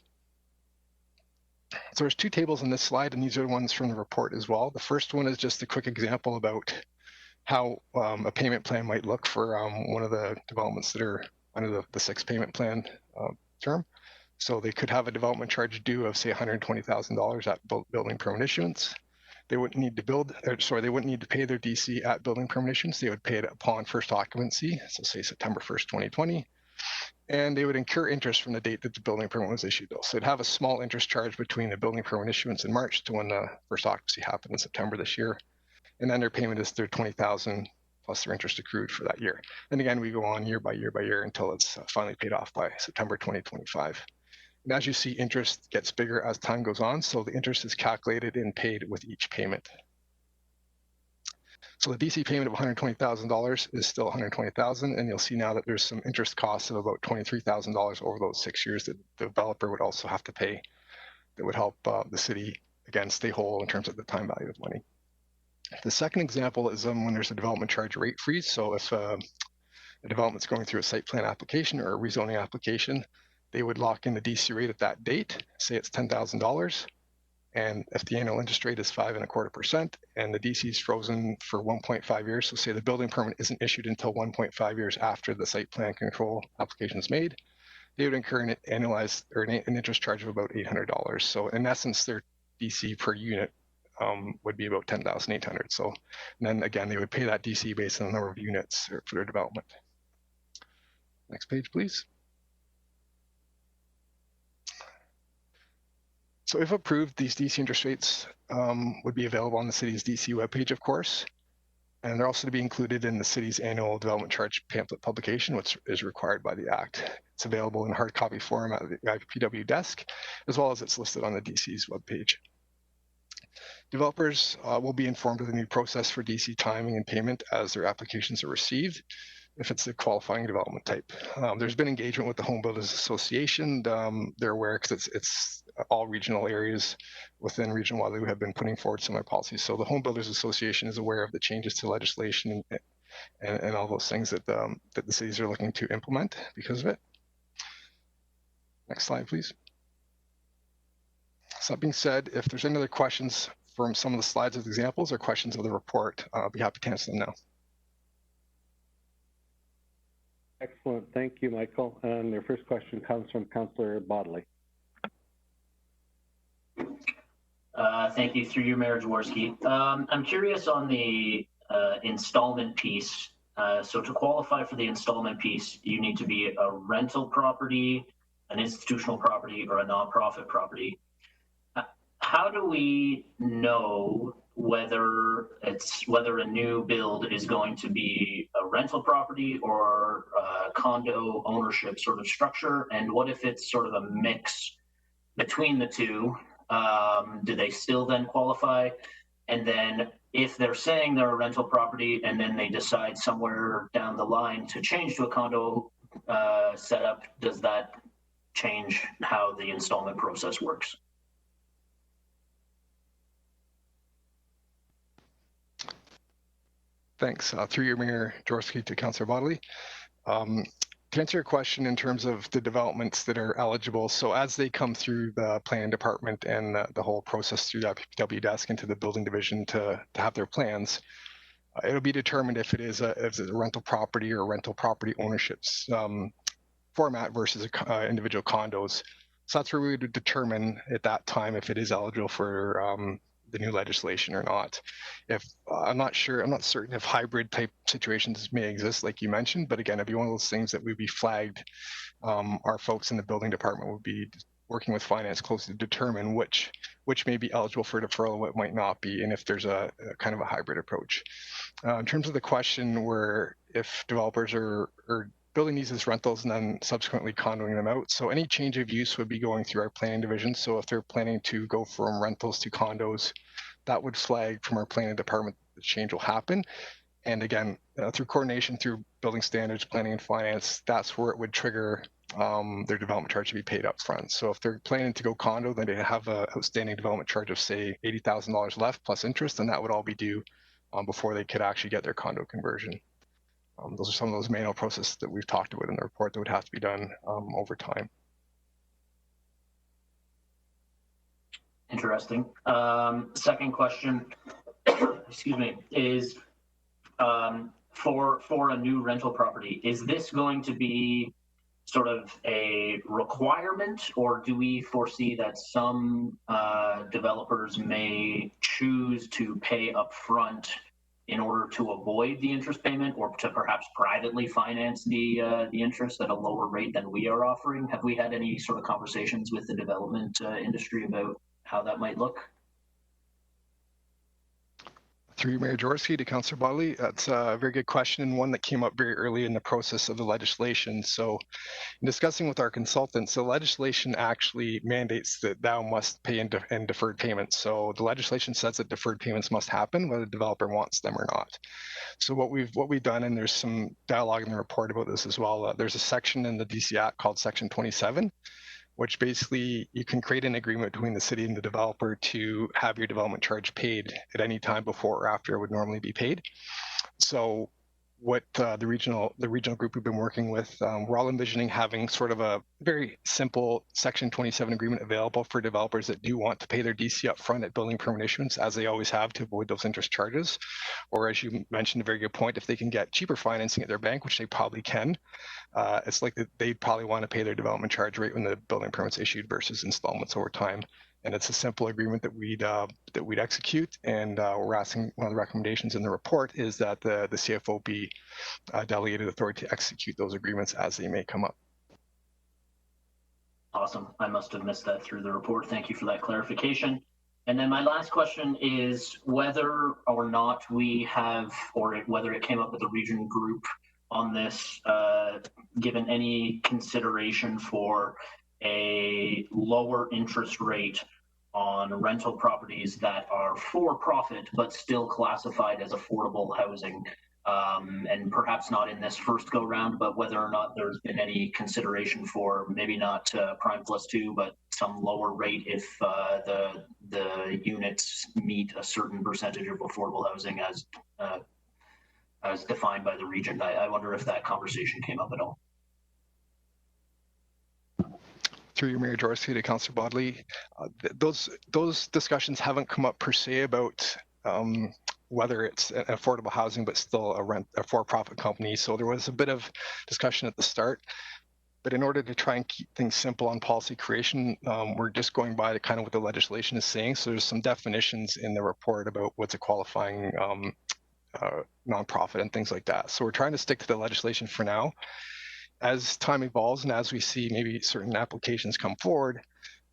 [SPEAKER 18] So there's two tables in this slide, and these are the ones from the report as well. The first one is just a quick example about how a payment plan might look for one of the developments that are under the 6 payment plan term. So they could have a development charge due of say $120,000 at building permit issuance. They wouldn't need to they wouldn't need to pay their DC at building permit issuance. They would pay it upon first occupancy, so say September 1st, 2020. And they would incur interest from the date that the building permit was issued, though. So it'd have a small interest charge between the building permit issuance in March to when the first occupancy happened in September this year. And then their payment is their $20,000 plus their interest accrued for that year. And again, we go on year by year by year until it's finally paid off by September 2025. And as you see, interest gets bigger as time goes on. So the interest is calculated and paid with each payment. So the DC payment of $120,000 is still $120,000, and you'll see now that there's some interest costs of about $23,000 over those 6 years that the developer would also have to pay. That would help the city again stay whole in terms of the time value of money. The second example is when there's a development charge rate freeze. So if a development's going through a site plan application or a rezoning application, they would lock in the DC rate at that date. Say it's $10,000. And if the annual interest rate is 5.25% and the DC is frozen for 1.5 years, so say the building permit isn't issued until 1.5 years after the site plan control application is made, they would incur an annualized or an interest charge of about $800. So in essence, their DC per unit would be about $10,800. So then again, they would pay that DC based on the number of units for their development. Next page, please. So if approved, these DC interest rates would be available on the city's DC webpage, of course, and they're also to be included in the city's annual development charge pamphlet publication, which is required by the Act. It's available in hard copy form at the IPW desk, as well as it's listed on the DC's webpage. Developers will be informed of the new process for DC timing and payment as their applications are received, if it's a qualifying development type. There's been engagement with the Home Builders Association. They're aware because it's all regional areas within Region Waterloo have been putting forward similar policies. So the Home Builders Association is aware of the changes to legislation and all those things that the cities are looking to implement because of it. Next slide, please. So that being said, if there's any other questions from some of the slides as examples or questions of the report, I'll be happy to answer them now.
[SPEAKER 6] Excellent. Thank you, Michael. And your first question comes from Councillor Bodley.
[SPEAKER 7] Thank you. Through you, Mayor Jaworski. I'm curious on the installment piece. So to qualify for the installment piece, you need to be a rental property, an institutional property, or a nonprofit property. How do we know whether a new build is going to be a rental property or a condo ownership sort of structure? And what if it's sort of a mix between the two? Do they still then qualify? And then if they're saying they're a rental property and then they decide somewhere down the line to change to a condo setup, does that change how the installment process works?
[SPEAKER 18] Thanks. Through your Mayor Jaworski to Councillor Bodley. To answer your question in terms of the developments that are eligible, so as they come through the planning department and the whole process through the IPW desk into the building division to have their plans, it'll be determined if it's a rental property or rental property ownerships format versus individual condos. So that's where we would determine at that time if it is eligible for the new legislation or not. If I'm not certain if hybrid type situations may exist, like you mentioned, but again, it'd be one of those things that would be flagged. Our folks in the building department would be working with finance closely to determine which may be eligible for deferral and what might not be, and if there's a kind of a hybrid approach. In terms of the question where if developers are building these as rentals and then subsequently condoing them out, so any change of use would be going through our planning division. So if they're planning to go from rentals to condos, that would flag from our planning department the change will happen. And again, through coordination through building standards, planning and finance, that's where it would trigger their development charge to be paid up front. So if they're planning to go condo, then they have an outstanding development charge of say $80,000 left plus interest, and that would all be due before they could actually get their condo conversion. Those are some of those manual processes that we've talked about in the report that would have to be done over time.
[SPEAKER 7] Interesting. Second question, excuse me, is for a new rental property, is this going to be sort of a requirement, or do we foresee that some developers may choose to pay upfront in order to avoid the interest payment, or to perhaps privately finance the interest at a lower rate than we are offering? Have we had any sort of conversations with the development industry about how that might look?
[SPEAKER 18] Through Mayor Jaworski to Councillor Bodley, that's a very good question, and one that came up very early in the process of the legislation. So in discussing with our consultants, the legislation actually mandates that thou must pay in deferred payments. So the legislation says that deferred payments must happen whether the developer wants them or not. So what we've done, and there's some dialogue in the report about this as well, there's a section in the DC Act called Section 27, which basically you can create an agreement between the city and the developer to have your development charge paid at any time before or after it would normally be paid. So what the regional group we've been working with, we're all envisioning having sort of a very simple Section 27 agreement available for developers that do want to pay their DC up front at building permit issuance, as they always have, to avoid those interest charges. Or as you mentioned, a very good point, if they can get cheaper financing at their bank, which they probably can, it's like they'd probably want to pay their development charge rate when the building permit's issued versus installments over time. And it's a simple agreement that we'd execute. And we're asking, one of the recommendations in the report is that the CFO be delegated authority to execute those agreements as they may come up.
[SPEAKER 7] Awesome. I must have missed that through the report. Thank you for that clarification. And then my last question is whether or not we have, or whether it came up with the region group on this, given any consideration for a lower interest rate on rental properties that are for profit but still classified as affordable housing, and perhaps not in this first go round, but whether or not there's been any consideration for maybe not prime +2 but some lower rate if the units meet a certain percentage of affordable housing as defined by the region. I wonder if that conversation came up at all.
[SPEAKER 18] Through your Mayor Jaworski to Councillor Bodley, those discussions haven't come up per se about whether it's an affordable housing but still a for-profit company. So there was a bit of discussion at the start, but in order to try and keep things simple on policy creation, we're just going by the kind of what the legislation is saying. So there's some definitions in the report about what's a qualifying nonprofit and things like that. So we're trying to stick to the legislation for now. As time evolves and as we see maybe certain applications come forward,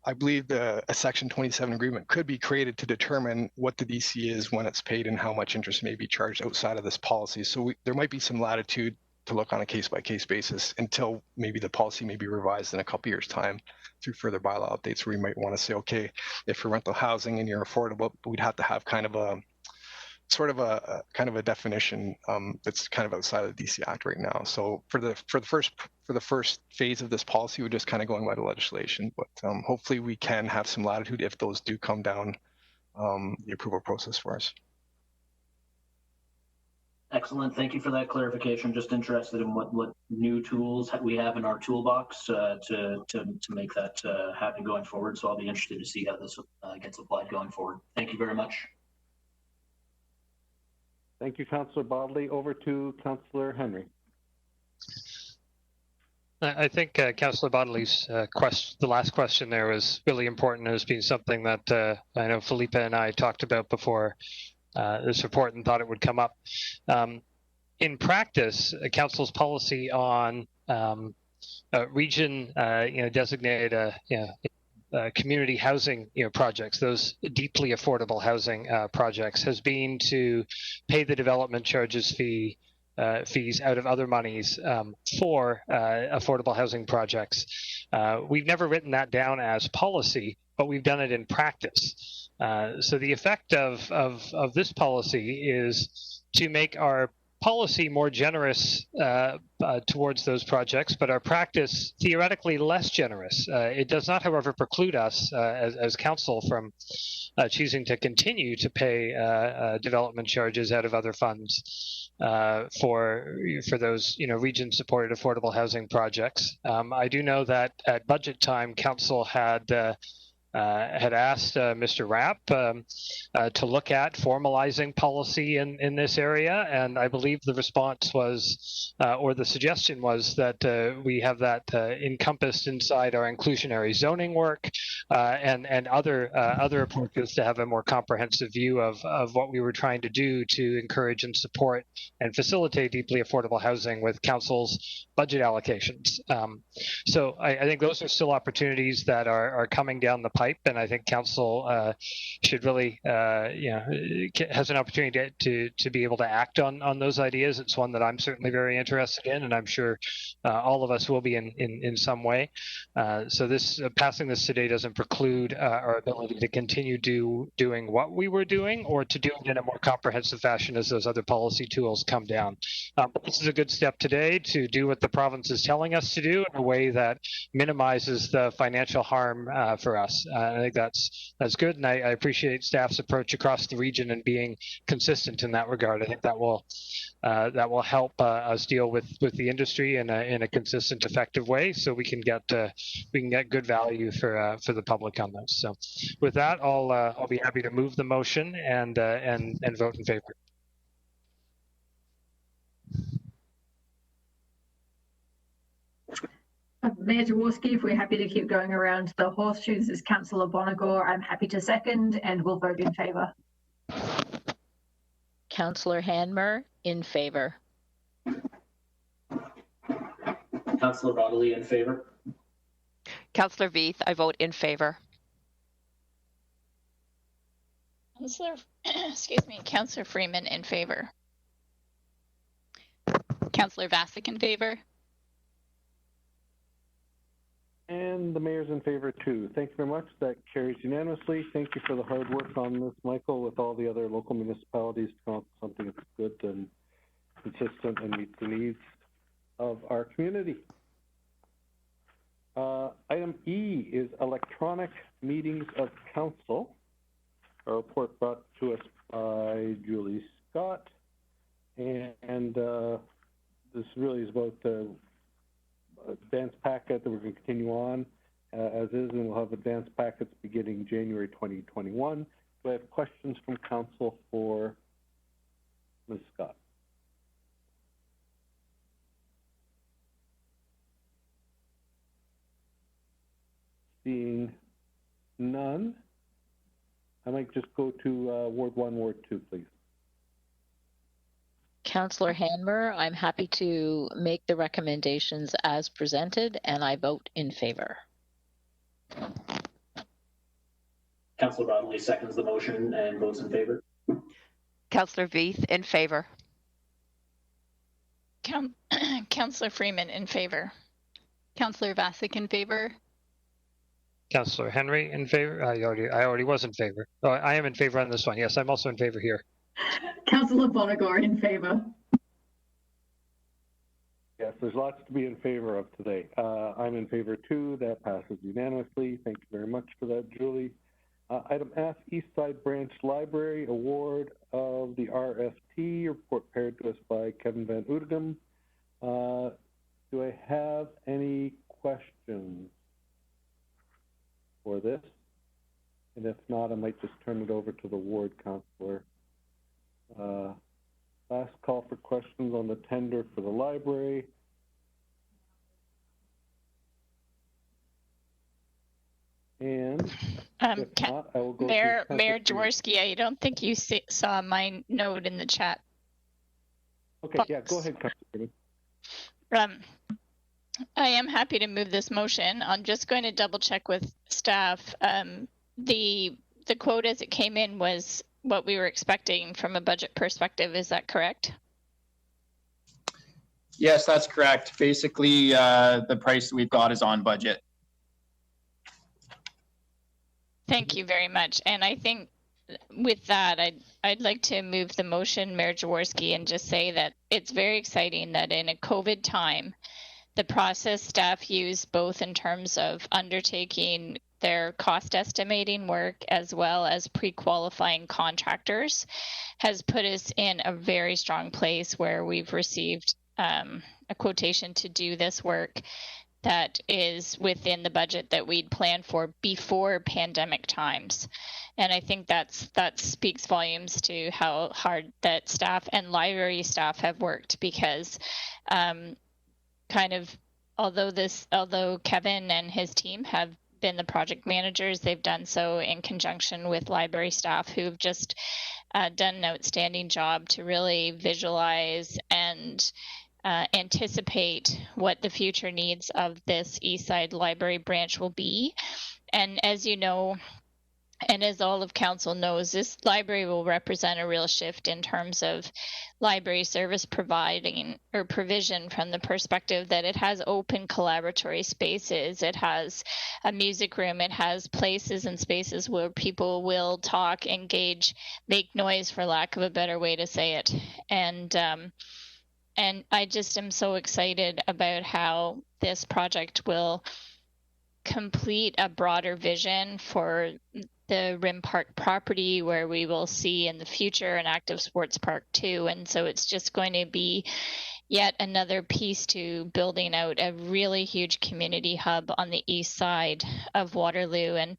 [SPEAKER 18] I believe a Section 27 agreement could be created to determine what the DC is when it's paid and how much interest may be charged outside of this policy. So there might be some latitude to look on a case-by-case basis until maybe the policy may be revised in a couple years' time through further bylaw updates, where we might want to say, okay, if you're rental housing and you're affordable, we'd have to have kind of a sort of a kind of a definition that's kind of outside of the DC Act right now. So for the first phase of this policy, we're just kind of going by the legislation, but hopefully we can have some latitude if those do come down the approval process for us.
[SPEAKER 7] Excellent. Thank you for that clarification. Just interested in what new tools we have in our toolbox to make that happen going forward. So I'll be interested to see how this gets applied going forward. Thank you very much.
[SPEAKER 6] Thank you, Councillor Bodley. Over to Councillor Henry.
[SPEAKER 10] I think Councillor Bodley's the last question there was really important. As being something that I know Felipe and I talked about before this report and thought it would come up. In practice, Council's policy on region designated community housing projects, those deeply affordable housing projects, has been to pay the development charges fees out of other monies for affordable housing projects. We've never written that down as policy, but we've done it in practice. So the effect of this policy is to make our policy more generous towards those projects, but our practice theoretically less generous. It does not, however, preclude us as council from choosing to continue to pay development charges out of other funds for those region-supported affordable housing projects. I do know that at budget time, council had asked Mr. Rapp to look at formalizing policy in this area, and I believe the response was, or the suggestion was, that we have that encompassed inside our inclusionary zoning work and other approaches to have a more comprehensive view of what we were trying to do to encourage and support and facilitate deeply affordable housing with council's budget allocations. So I think those are still opportunities that are coming down the pipe, and I think council should really, has an opportunity to be able to act on those ideas. It's one that I'm certainly very interested in, and I'm sure all of us will be in some way. So this passing this today doesn't preclude our ability to continue doing what we were doing, or to do it in a more comprehensive fashion as those other policy tools come down. But this is a good step today to do what the province is telling us to do in a way that minimizes the financial harm for us. I think that's good, and I appreciate staff's approach across the region and being consistent in that regard. I think that will help us deal with the industry in a consistent, effective way, so we can get good value for the public on those. So, with that, I'll be happy to move the motion and vote in favor.
[SPEAKER 11] Mayor Jaworski, if we're happy to keep going around the horseshoes, is Councillor Bonagor. I'm happy to second, and we'll vote in favour.
[SPEAKER 5] Councillor Hanmer, in favour.
[SPEAKER 7] Councillor Rodley, in favour.
[SPEAKER 8] Councillor Veith, I vote in favour.
[SPEAKER 9] Councillor Freeman, in favour.
[SPEAKER 17] Councillor Vasic, in favour.
[SPEAKER 6] And the mayor's in favor too. Thank you very much. That carries unanimously. Thank you for the hard work on this, Michael, with all the other local municipalities to come up with something that's good and consistent and meets the needs of our community. Item E is electronic meetings of council. A report brought to us by Julie Scott. And this really is about the advanced packet that we're going to continue on as is, and we'll have advanced packets beginning January 2021. Do I have questions from council for Ms. Scott? Seeing none, I might just go to Ward 1, Ward 2, please.
[SPEAKER 5] Councillor Hanmer, I'm happy to make the recommendations as presented, and I vote in favour.
[SPEAKER 7] Councillor Rodley seconds the motion and votes in favour.
[SPEAKER 8] Councillor Veith, in favour.
[SPEAKER 9] Councillor Freeman, in favour.
[SPEAKER 17] Councillor Vasic, in favour.
[SPEAKER 10] Councillor Henry, in favour. I already was in favour. Oh, I am in favour on this one. Yes, I'm also in favour here.
[SPEAKER 11] Councillor Bonagor, in favour.
[SPEAKER 6] Yes, there's lots to be in favor of today. I'm in favor too. That passes unanimously. Thank you very much for that, Julie. Item F, Eastside Branch Library Award of the RFP, report prepared to us by Kevin Van Oudegem. Do I have any questions for this? And if not, I might just turn it over to the ward councillor. Last call for questions on the tender for the library. And if not, I will go
[SPEAKER 9] Mayor
[SPEAKER 6] to
[SPEAKER 9] Jaworski, I don't think you saw my note in the chat.
[SPEAKER 6] Okay, yeah, go ahead, Councillor.
[SPEAKER 9] I am happy to move this motion. I'm just going to double check with staff. The quote as it came in was what we were expecting from a budget perspective. Is that correct?
[SPEAKER 19] Yes, that's correct. Basically, the price that we've got is on budget.
[SPEAKER 9] Thank you very much. And I think with that, I'd like to move the motion, Mayor Jaworski, and just say that it's very exciting that in a COVID time, the process staff use both in terms of undertaking their cost estimating work as well as pre-qualifying contractors has put us in a very strong place where we've received a quotation to do this work that is within the budget that we'd planned for before pandemic times. And I think that speaks volumes to how hard that staff and library staff have worked, because although Kevin and his team have been the project managers, they've done so in conjunction with library staff who've just done an outstanding job to really visualize and anticipate what the future needs of this Eastside Library branch will be. And as you know, and as all of council knows, this library will represent a real shift in terms of library service provision from the perspective that it has open collaboratory spaces, it has a music room, it has places and spaces where people will talk, engage, make noise, for lack of a better way to say it. And I just am so excited about how this project will complete a broader vision for the Rim Park property, where we will see in the future an active sports park too. And so it's just going to be yet another piece to building out a really huge community hub on the east side of Waterloo. And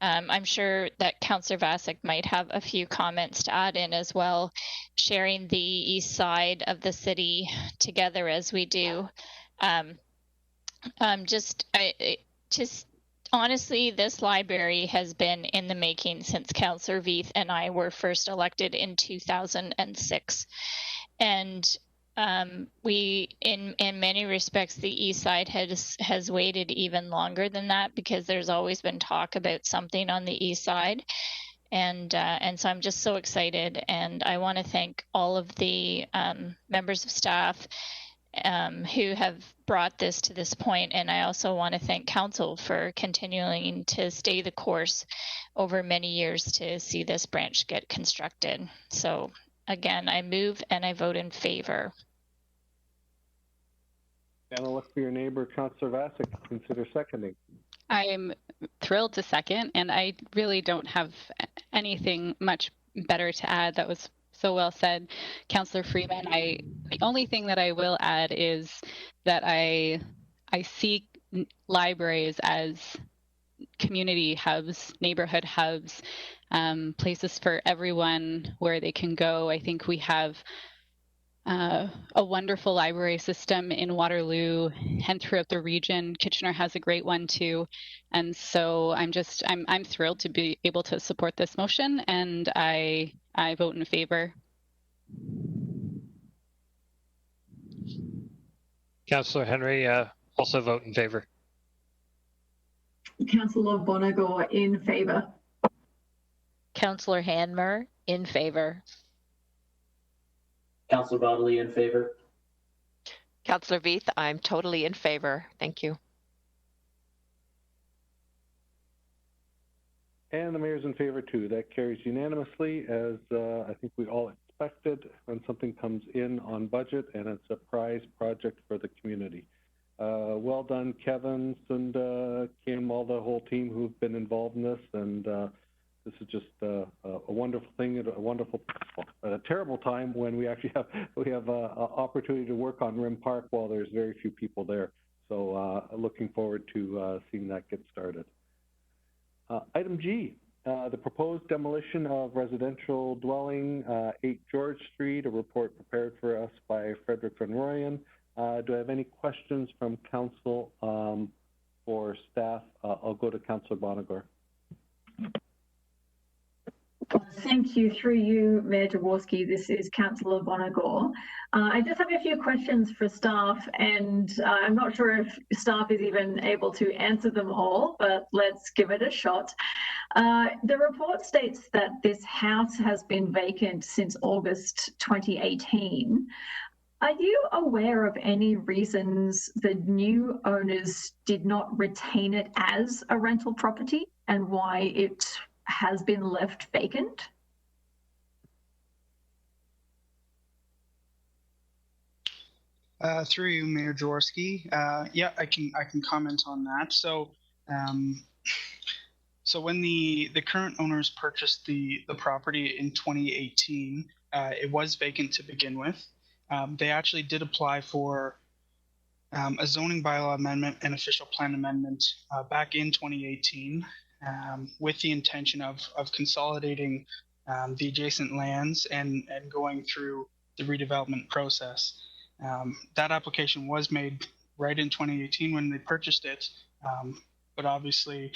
[SPEAKER 9] I'm sure that Councillor Vasek might have a few comments to add in as well, sharing the east side of the city together as we do. Honestly, this library has been in the making since Councillor Veith and I were first elected in 2006. And we, in many respects, the east side has waited even longer than that, because there's always been talk about something on the east side. And so I'm just so excited, and I want to thank all of the members of staff who have brought this to this point. And I also want to thank council for continuing to stay the course over many years to see this branch get constructed. So again, I move and I vote in favor.
[SPEAKER 6] And I'll look for your neighbor, Councillor Vasek, to consider seconding.
[SPEAKER 17] I'm thrilled to second, and I really don't have anything much better to add. That was so well said, Councillor Freeman. The only thing that I will add is that I see libraries as community hubs, neighborhood hubs, places for everyone where they can go. I think we have a wonderful library system in Waterloo and throughout the region. Kitchener has a great one too. And so I'm thrilled to be able to support this motion, and I vote in favor.
[SPEAKER 10] Councillor Henry, also vote in favor.
[SPEAKER 11] Councillor Bonagor, in favor.
[SPEAKER 5] Councillor Hanmer, in favor.
[SPEAKER 7] Councillor Bodley, in favor.
[SPEAKER 8] Councillor Veith, I'm totally in favor. Thank you.
[SPEAKER 6] And the mayor's in favor too. That carries unanimously, as I think we all expected when something comes in on budget and it's a prize project for the community. Well done, Kevin, Sunda, Kim, all the whole team who've been involved in this, and this is just a wonderful thing, and a terrible time when we actually have an opportunity to work on Rim Park while there's very few people there. So looking forward to seeing that get started. Item G, the proposed demolition of residential dwelling, 8 George Street, a report prepared for us by Frederick Van Royen. Do I have any questions from council or staff? I'll go to Councillor Bonagor.
[SPEAKER 11] Thank you. Through you, Mayor Jaworski, this is Councillor Bonagor. I just have a few questions for staff, and I'm not sure if staff is even able to answer them all, but let's give it a shot. The report states that this house has been vacant since August 2018. Are you aware of any reasons the new owners did not retain it as a rental property and why it has been left vacant?
[SPEAKER 20] Through you, Mayor Jaworski. Yeah, I can comment on that. So, so when the current owners purchased the property in 2018, it was vacant to begin with. They actually did apply for a zoning bylaw amendment and official plan amendment back in 2018 with the intention of consolidating the adjacent lands and going through the redevelopment process. That application was made right in 2018 when they purchased it, but obviously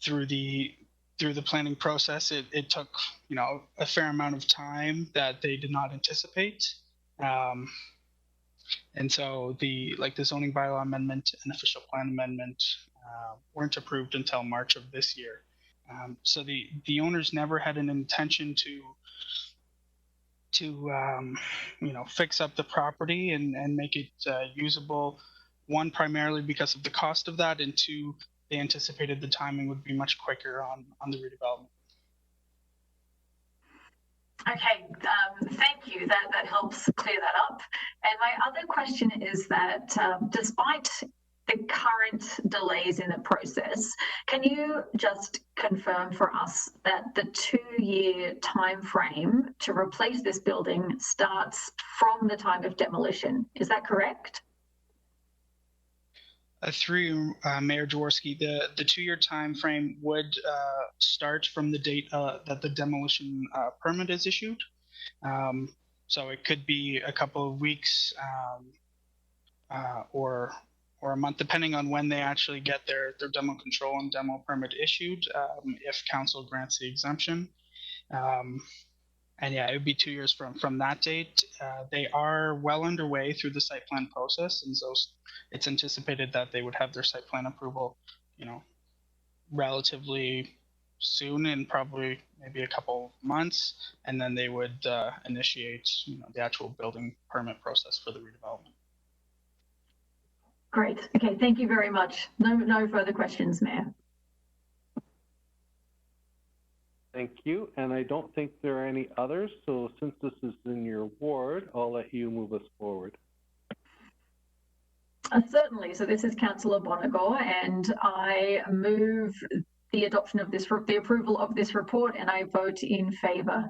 [SPEAKER 20] through the planning process, it took a fair amount of time that they did not anticipate. And so the zoning bylaw amendment and official plan amendment weren't approved until March of this year. So the owners never had an intention to fix up the property and make it usable. One, primarily because of the cost of that, and two, they anticipated the timing would be much quicker on the redevelopment.
[SPEAKER 11] Okay, thank you. That helps clear that up. And my other question is that despite the current delays in the process, can you just confirm for us that the 2-year time frame to replace this building starts from the time of demolition? Is that correct?
[SPEAKER 20] Through you, Mayor Jaworski, the 2-year time frame would start from the date that the demolition permit is issued. So it could be a couple of weeks or a month, depending on when they actually get their demo control and demo permit issued, if council grants the exemption. And yeah, it would be 2 years from that date. They are well underway through the site plan process, and so it's anticipated that they would have their site plan approval, relatively soon, in probably maybe a couple months, and then they would initiate, the actual building permit process for the redevelopment.
[SPEAKER 11] Great. Okay, thank you very much. No further questions, Mayor.
[SPEAKER 6] Thank you. And I don't think there are any others. So since this is in your ward, I'll let you move us forward.
[SPEAKER 11] Certainly. So this is Councillor Bonagor, and I move the adoption of this, the approval of this report, and I vote in favour.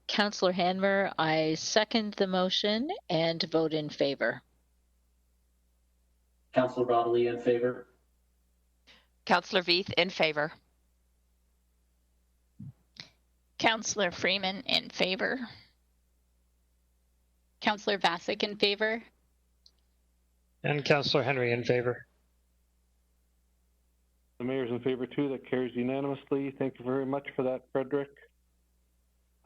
[SPEAKER 5] Councillor Hanmer, I second the motion and vote in favour.
[SPEAKER 7] Councillor Bodley in favor.
[SPEAKER 8] Councillor Veith in favour.
[SPEAKER 9] Councillor Freeman in favour.
[SPEAKER 17] Councillor Vasic in favour.
[SPEAKER 10] And Councillor Henry in favour.
[SPEAKER 6] The mayor's in favor too. That carries unanimously. Thank you very much for that, Frederick.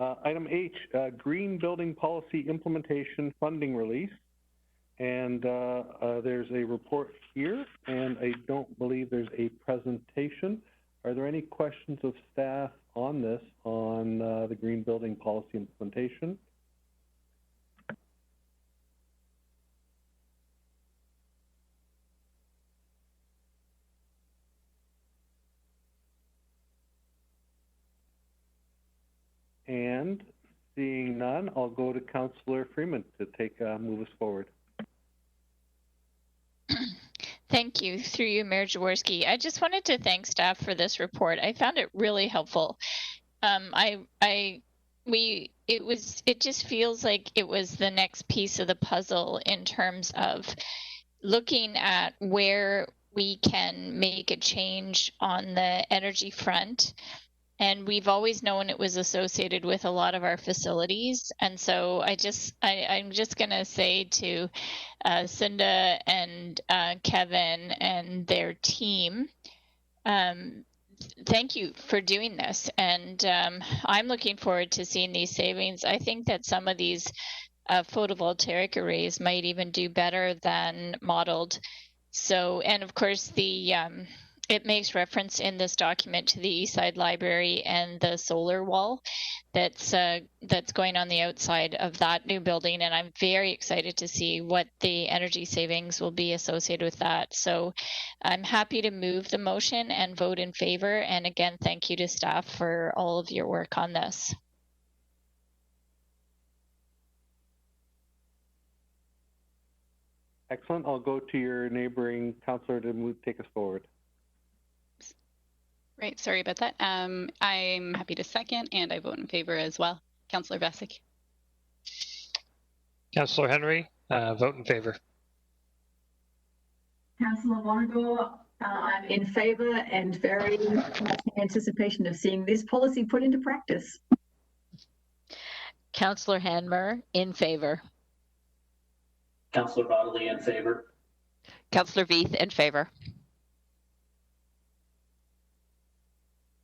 [SPEAKER 6] Item H, Green Building Policy Implementation Funding Release. And there's a report here, and I don't believe there's a presentation. Are there any questions of staff on this, on the Green Building Policy Implementation? And seeing none, I'll go to Councillor Freeman to move us forward.
[SPEAKER 9] Thank you. Through you, Mayor Jaworski. I just wanted to thank staff for this report. I found it really helpful. It just feels like it was the next piece of the puzzle in terms of looking at where we can make a change on the energy front. And we've always known it was associated with a lot of our facilities. And so I'm just going to say to Cinda and Kevin and their team, thank you for doing this. And I'm looking forward to seeing these savings. I think that some of these photovoltaic arrays might even do better than modeled. So, and of course, it makes reference in this document to the Eastside Library and the solar wall that's going on the outside of that new building, and I'm very excited to see what the energy savings will be associated with that. So I'm happy to move the motion and vote in favor, and again, thank you to staff for all of your work on this.
[SPEAKER 6] Excellent. I'll go to your neighboring councillor to take us forward.
[SPEAKER 17] Right, sorry about that. I'm happy to second, and I vote in favor as well. Councillor Vesic.
[SPEAKER 10] Councillor Henry, vote in favor.
[SPEAKER 11] Councillor Monagle, I'm in favour and very much in anticipation of seeing this policy put into practice.
[SPEAKER 5] Councillor Hanmer, in favor.
[SPEAKER 7] Councillor Bodley, in favor.
[SPEAKER 8] Councillor Veith, in favor.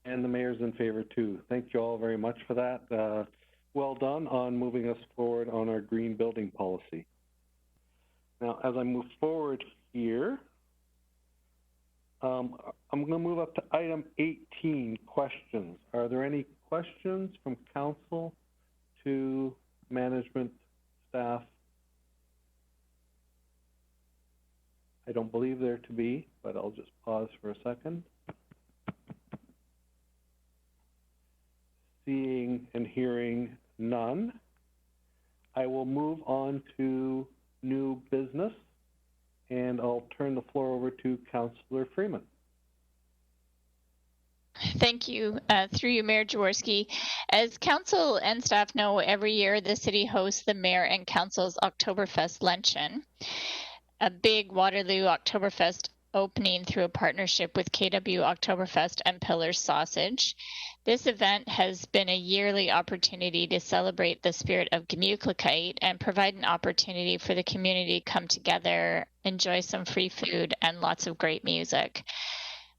[SPEAKER 6] And the mayor's in favor too. Thank you all very much for that. Well done on moving us forward on our green building policy. Now, as I move forward here, I'm going to move up to item 18, questions. Are there any questions from council to management, staff? I don't believe there to be, but I'll just pause for a second. Seeing and hearing none, I will move on to new business, and I'll turn the floor over to Councillor Freeman.
[SPEAKER 9] Thank you. Through you, Mayor Jaworski. As council and staff know, every year the city hosts the Mayor and Council's Oktoberfest Luncheon, a big Waterloo Oktoberfest opening through a partnership with KW Oktoberfest and Pillars Sausage. This event has been a yearly opportunity to celebrate the spirit of Gemütlichkeit and provide an opportunity for the community to come together, enjoy some free food, and lots of great music.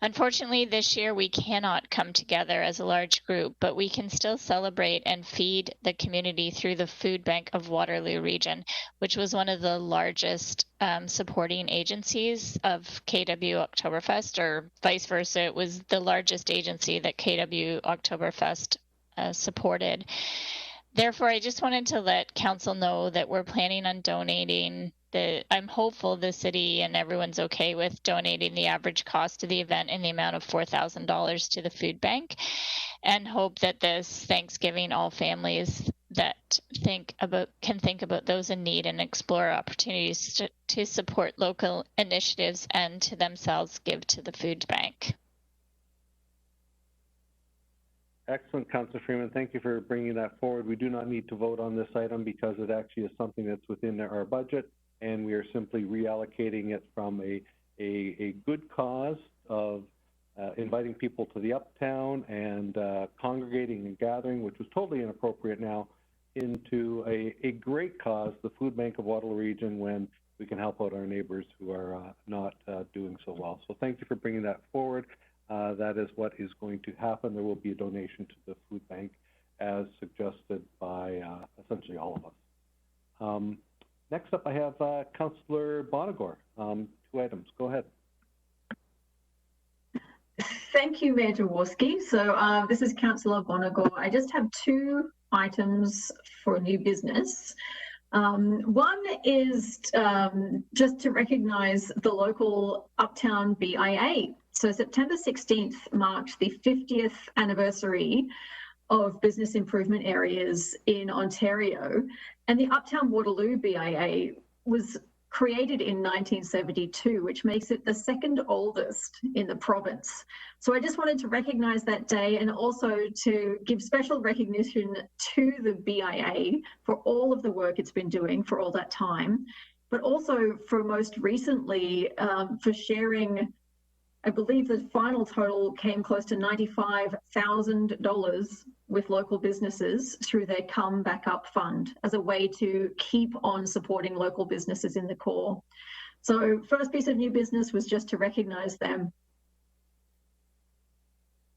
[SPEAKER 9] Unfortunately, this year we cannot come together as a large group, but we can still celebrate and feed the community through the Food Bank of Waterloo Region, which was one of the largest supporting agencies of KW Oktoberfest, or vice versa. It was the largest agency that KW Oktoberfest supported. Therefore, I just wanted to let council know that we're planning on donating I'm hopeful the city and everyone's okay with donating the average cost of the event in the amount of $4,000 to the food bank, and hope that this Thanksgiving all families that can think about those in need and explore opportunities to support local initiatives and to themselves give to the food bank.
[SPEAKER 6] Excellent, Councillor Freeman. Thank you for bringing that forward. We do not need to vote on this item because it actually is something that's within our budget, and we are simply reallocating it from a good cause of inviting people to the uptown and congregating and gathering, which was totally inappropriate now, into a great cause, the Food Bank of Waterloo Region, when we can help out our neighbors who are not doing so well. So thank you for bringing that forward. That is what is going to happen. There will be a donation to the food bank as suggested by essentially all of us. Next up, I have Councillor Bonagor. 2 items. Go ahead.
[SPEAKER 11] Thank you, Mayor Jaworski. So this is Councillor Bonagor. I just have 2 items for new business. One is just to recognise the local Uptown BIA. So September 16th marked the 50th anniversary of business improvement areas in Ontario, and the Uptown Waterloo BIA was created in 1972, which makes it the 2nd oldest in the province. So I just wanted to recognise that day, and also to give special recognition to the BIA for all of the work it's been doing for all that time, but also for most recently for sharing, I believe the final total came close to $95,000 with local businesses through their Come Back Up fund as a way to keep on supporting local businesses in the core. So first piece of new business was just to recognise them.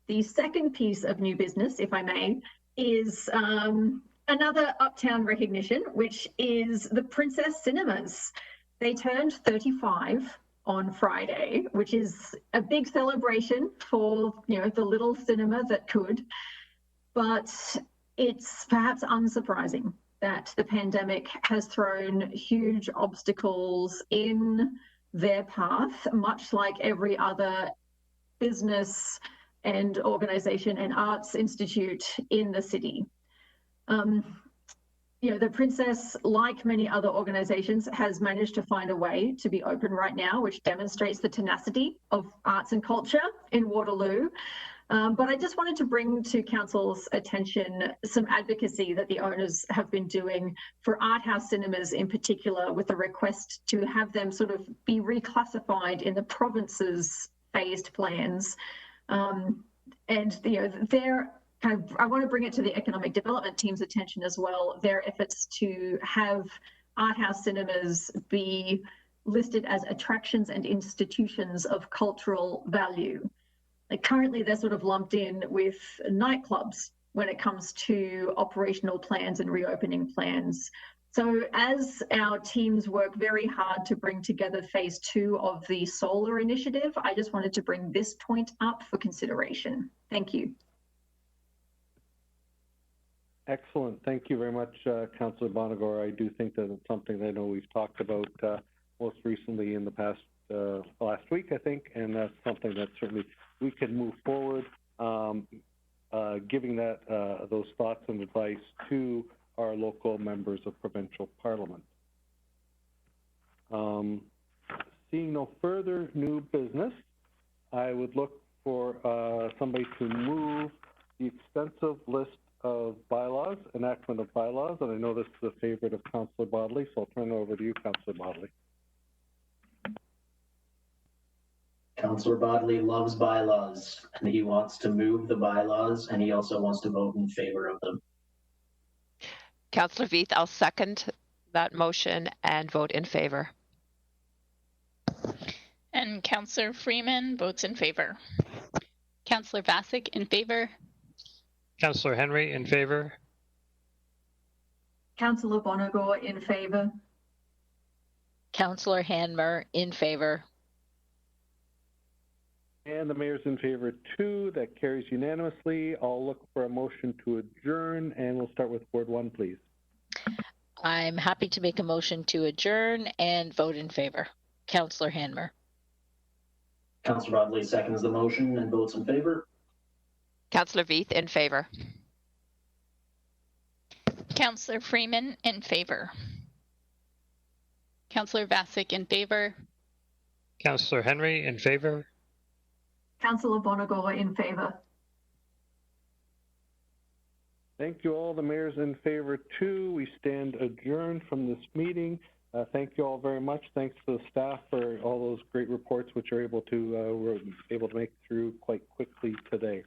[SPEAKER 11] The second piece of new business, if I may, is another Uptown recognition, which is the Princess Cinemas. They turned 35 on Friday, which is a big celebration for, you know, the little cinema that could. But it's perhaps unsurprising that the pandemic has thrown huge obstacles in their path, much like every other business and organization and arts institute in the city. You know, the Princess, like many other organizations, has managed to find a way to be open right now, which demonstrates the tenacity of arts and culture in Waterloo. But I just wanted to bring to Council's attention some advocacy that the owners have been doing for art house cinemas in particular, with a request to have them sort of be reclassified in the province's phased plans. And, you know, they're kind of, I want to bring it to the economic development team's attention as well, their efforts to have art house cinemas be listed as attractions and institutions of cultural value. Like currently they're sort of lumped in with nightclubs when it comes to operational plans and reopening plans. So as our teams work very hard to bring together phase 2 of the solar initiative, I just wanted to bring this point up for consideration. Thank you.
[SPEAKER 6] Excellent. Thank you very much, Councillor Bonagor. I do think that it's something that I know we've talked about most recently in the past last week, I think, and that's something that certainly we can move forward, giving that those thoughts and advice to our local members of provincial parliament. Seeing no further new business, I would look for somebody to move the extensive list of bylaws, enactment of bylaws, and I know this is a favorite of Councillor Bodley, so I'll turn it over to you, Councillor Bodley.
[SPEAKER 7] Councillor Bodley loves bylaws, and he wants to move the bylaws, and he also wants to vote in favor of them.
[SPEAKER 8] Councillor Veith, I'll second that motion and vote in favor.
[SPEAKER 9] And Councillor Freeman votes in favor.
[SPEAKER 17] Councillor Vasic in favor.
[SPEAKER 10] Councillor Henry in favor.
[SPEAKER 11] Councillor Bonagor in favor.
[SPEAKER 5] Councillor Hanmer in favor.
[SPEAKER 6] And the mayor's in favor too. That carries unanimously. I'll look for a motion to adjourn, and we'll start with Ward 1, please.
[SPEAKER 5] I'm happy to make a motion to adjourn and vote in favor. Councillor Hanmer.
[SPEAKER 7] Councillor Bodley seconds the motion and votes in favor.
[SPEAKER 8] Councillor Veith in favor.
[SPEAKER 9] Councillor Freeman in favor.
[SPEAKER 17] Councillor Vasic in favor.
[SPEAKER 10] Councillor Henry in favor.
[SPEAKER 11] Councillor Bonagor in favor.
[SPEAKER 6] Thank you all. The mayor's in favor too. We stand adjourned from this meeting. Thank you all very much. Thanks to the staff for all those great reports, which are able to we're able to make through quite quickly today.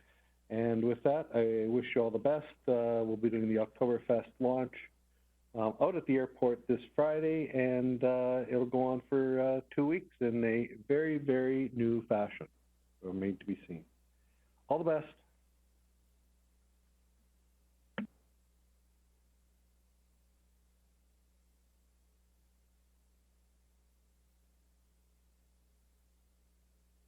[SPEAKER 6] And with that, I wish you all the best. We'll be doing the Oktoberfest launch out at the airport this Friday, and it'll go on for 2 weeks in a very, very new fashion. Remain to be seen. All the best.